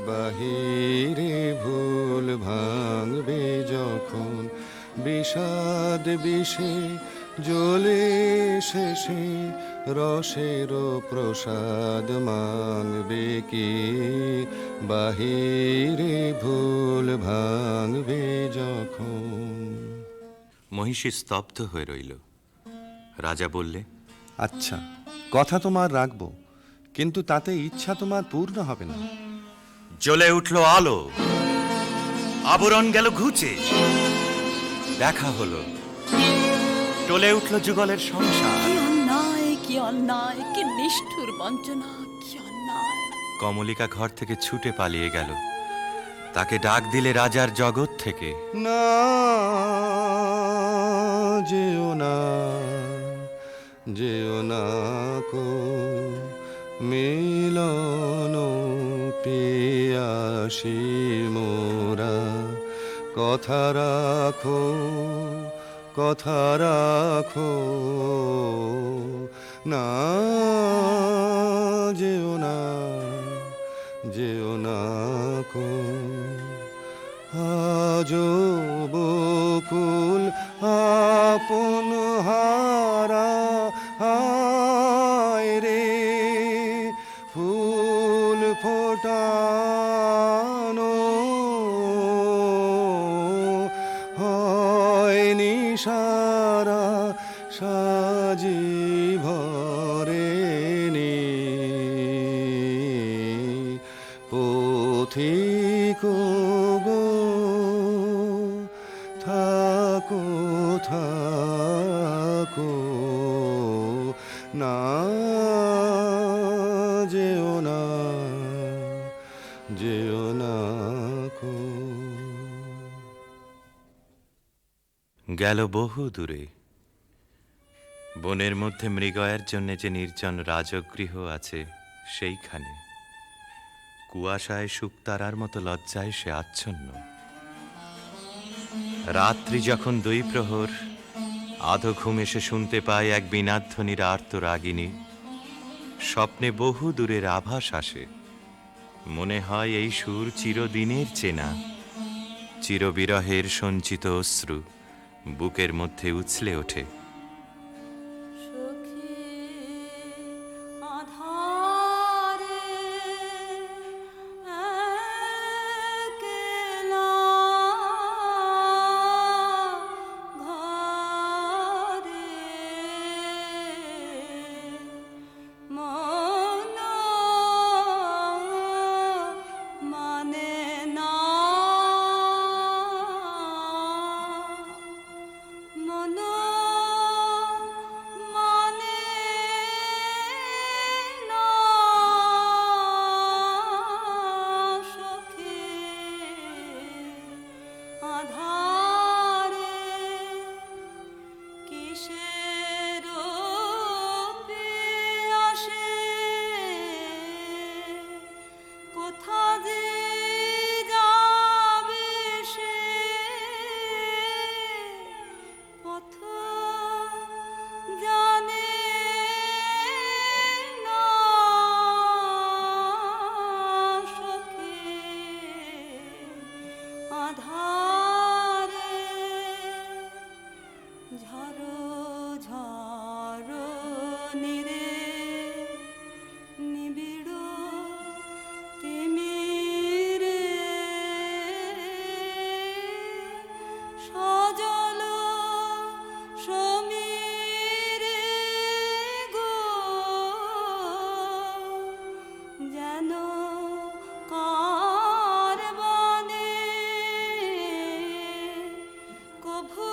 বাহিরে ভুল ভাঙবে যখন, বিষাদ বিষে জ্বলে শেষে রসের প্রসাদ মাংবে কি? বাহিরে ভুল ভাঙবে যখন। মহিষী স্তব্ধ হয়ে রইল। রাজা বললে, আচ্ছা, কথা তোমার রাখবো, কিন্তু তাতে ইচ্ছা তোমার পূর্ণ হবে না। জ্বলে উঠল আলো, আবরণ গেল ঘুচে, দেখা হলো, টলে উঠল যুগলের সংসার। কি অন্যায়, কি অন্যায়, কি নিষ্ঠুর বঞ্চনা, কি অন্যায়! কমলিকা ঘর থেকে ছুটে পালিয়ে গেল। তাকে ডাক দিলে রাজার জগৎ থেকে, না যেও না, যেও না কো মিলন পিয়াসি মোরা, কথা রাখো, কথা রাখো, না যেও না, যেও না কো। আজো বকুল আপন হারা, হায় রে ফুল ফোটানো হয়নি সারা, সাজি ভরেনি পথিক গো, থাকো থাকো, না যেও না, যেও না কো। গেল বহু দূরে, বনের মধ্যে মৃগয়ার জন্য যে নির্জন রাজগৃহ আছে সেইখানে কুয়াশায় শুকতারার মতো লজ্জায় সে আচ্ছন্ন। রাত্রি যখন 2 প্রহর, আধো ঘুমে সে শুনতে পায় এক বীণাধ্বনির আর্ত রাগিনী। স্বপ্নে বহু দূরের আভাস আসে, মনে হয় এই সুর চিরদিনের চেনা। চিরবিরহের সঞ্চিত অশ্রু বুকের মধ্যে উছলে ওঠে। সখী আধারে একলা ঘরে মন মানে না, মন মানে না সখী আধারে কিসের আসে, কোথা যে যাবে সে পথ জানে না সখী আধারে ঝড়ো ঝড়ো নিরে নিবিড় তিমিরে সজল সমীরে গো, যেন কার বনে কভু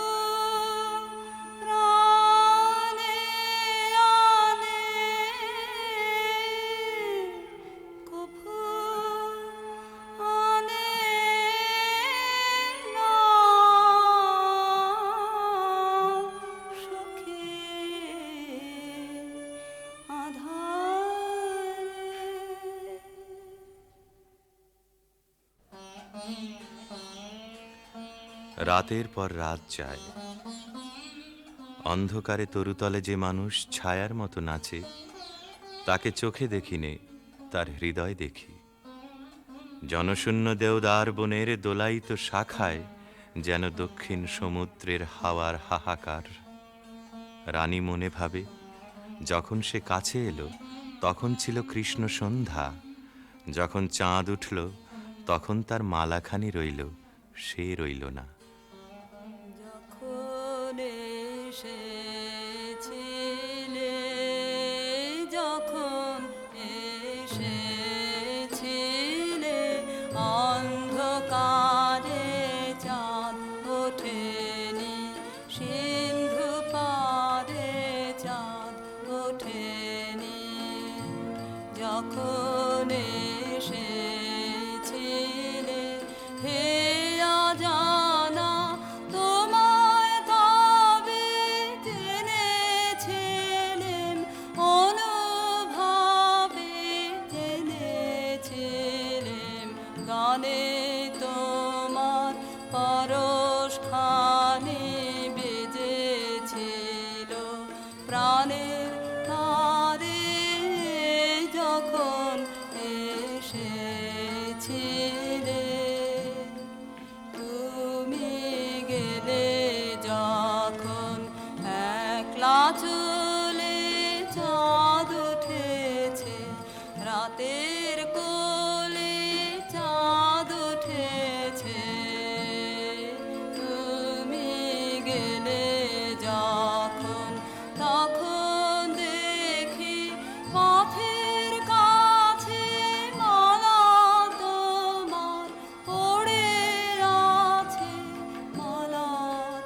প্রাণে আনে, কভু আনে না সখী আধারে। রাতের পর রাত যায়, অন্ধকারে তরুতলে যে মানুষ ছায়ার মতো নাচে, তাকে চোখে দেখিনে, তার হৃদয় দেখি। জনশূন্য দেওদার বনের দোলায়িত শাখায় যেন দক্ষিণ সমুদ্রের হাওয়ার হাহাকার। রানী মনে ভাবে, যখন সে কাছে এলো তখন ছিল কৃষ্ণ সন্ধ্যা, যখন চাঁদ উঠল তখন তার মালাখানি রইল, সে রইল না। যখন এসেছিলে, যখন এসেছিলে, অন্ধকারে চাঁদ ওঠেনি, সিন্ধু পারে চাঁদ ওঠেনি। যখন এসেছিলে হে অজানা, তোমায় তবে জেনেছিলেম, অনুভবে জেনেছিলেম, গানে তোমার পর রাতের কোলে চাঁদ উঠেছে, তুমি গেলে যখন তখন দেখি পথের কাছে মালা তোমার পড়ে আছে, মালা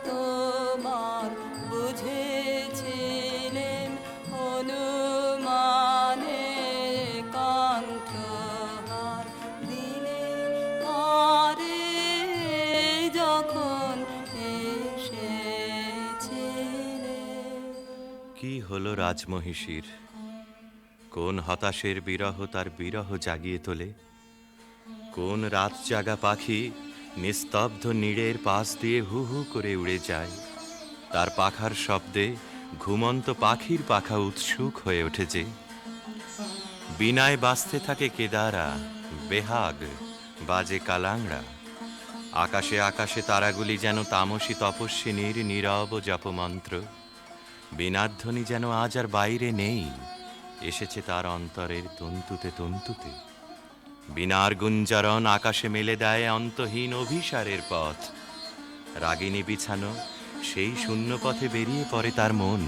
তোমার বুঝেছিলেন হনুমানে কণ্ঠহার দিলে তারে যখন এসেছিলেন। কি হলো রাজমহিষীর? কোন হতাশের বিরহ তার বিরহ জাগিয়ে তোলে? কোন রাত জাগা পাখি নিস্তব্ধ নীড়ের পাশ দিয়ে হু হু করে উড়ে যায়? তার পাখার শব্দে ঘুমন্ত পাখির পাখা উৎসুক হয়ে ওঠেছে। বিনায় বাজতে থাকে কেদারা, বেহাগ বাজে কালাংড়া। আকাশে আকাশে তারাগুলি যেন তামসী তপস্বিনীর নীরব জপমন্ত্র। বীণাধ্বনি যেন আজ আর বাইরে নেই, এসেছে তার অন্তরের তন্তুতে তন্তুতে। বীণার গুঞ্জরণ আকাশে মেলে দেয় অন্তহীন অভিসারের পথ। রাগিনী বিছানো সেই শূন্য পথে বেরিয়ে পড়ে তার মন।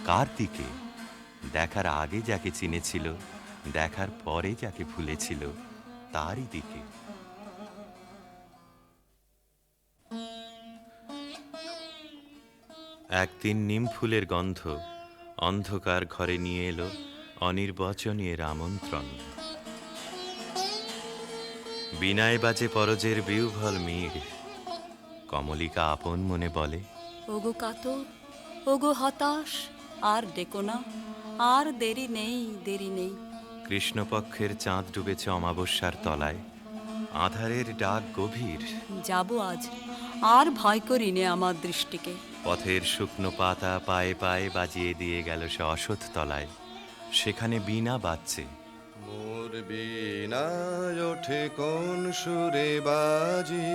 কার দিকে? দেখার আগে যাকে চিনেছিল, দেখার পরে যাকে ভুলেছিল, তারই দিকে। একদিন নিম ফুলের গন্ধ অন্ধকার ঘরে নিয়ে এলো অনির্বচনীয় আমন্ত্রণ। বিনায় বাজে পরজের বিউভল মীর। কমলিকা আপন মনে বলে, ওগো কাতর, ওগো হতাশ, আর ডেকো না, আর দেরি নেই, দেরি নেই। কৃষ্ণপক্ষের চাঁদ ডুবেছে অমাবস্যার তলায়, আধারের ডাক গভীর। যাব আজ, আর ভয় করি নে আমার দৃষ্টিকে। পথের শুকনো পাতা পায়ে পায়ে বাজিয়ে দিয়ে গেল সে অসৎ তলায়। সেখানে বীণা বাজছে। মোর বীণায় ওঠে কোন সুরে বাজি,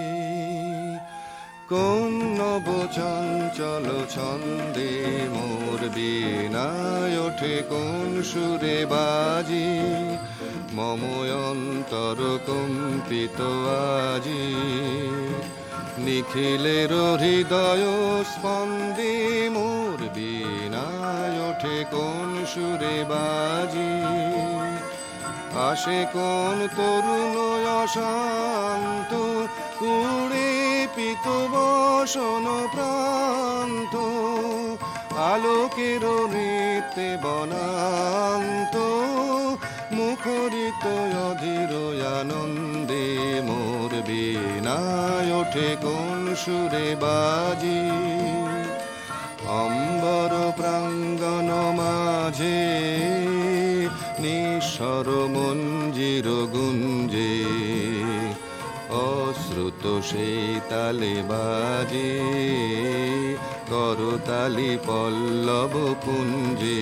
কোন নব চঞ্চল ছন্দে। মোর বীণায় ওঠে কোন সুরে বাজি, মম অন্তর কম্পিত আজি। নিখিলের হৃদয় স্পন্দে মোর বীণায় ওঠে কোন সুরে বাজি। আসে কোন তরুণ অশান্ত, কুড়ে পিত বসন প্রান্ত। আলোকের নৃত্যে বনান্ত, মুখরিত অধীর আনন্দে। মোর বীণায় ওঠে কোন সুরে বাজি, অম্বর প্রাঙ্গণ মাঝে নিঃস্বর মঞ্জির গুঞ্জে। অশ্রুত সেই তালে বাজে, করতালি পল্লব পুঞ্জে।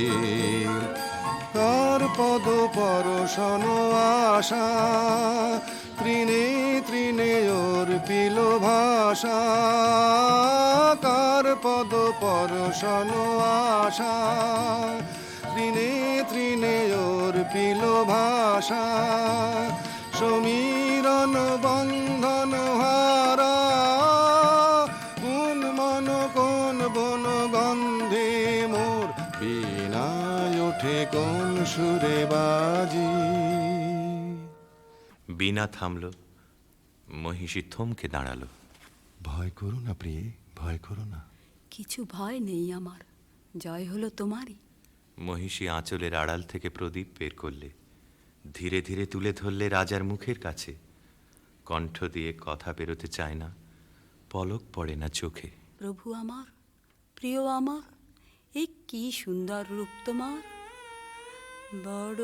কার পদ পরশন আশা, তৃণে তৃণে অর্পিল ভাষা। কার পদ পরশন আশা, তৃণে তৃণে অর্পিল ভাষা। সমীরণ বন্ধন হারা, কোন মন কোন বন গন্ধে। মোর বীণায় ওঠে কোন সুরে বাজি। বীণা থামল, মহিষী থমকে দাঁড়ালো। ভয় করো না প্রিয়ে, ভয় করো না। কিছু ভয় নেই আমার, জয় হলো তোমারই। মহিষী আঁচলের আড়াল থেকে প্রদীপ বের করলে, ধীরে ধীরে তুলে ধরলে রাজার মুখের কাছে। কণ্ঠ দিয়ে কথা বেরোতে চায় না, পলক পড়ে না চোখে। প্রভু আমার, প্রিয় আমার, এই কি সুন্দর রূপ তোমার। বড়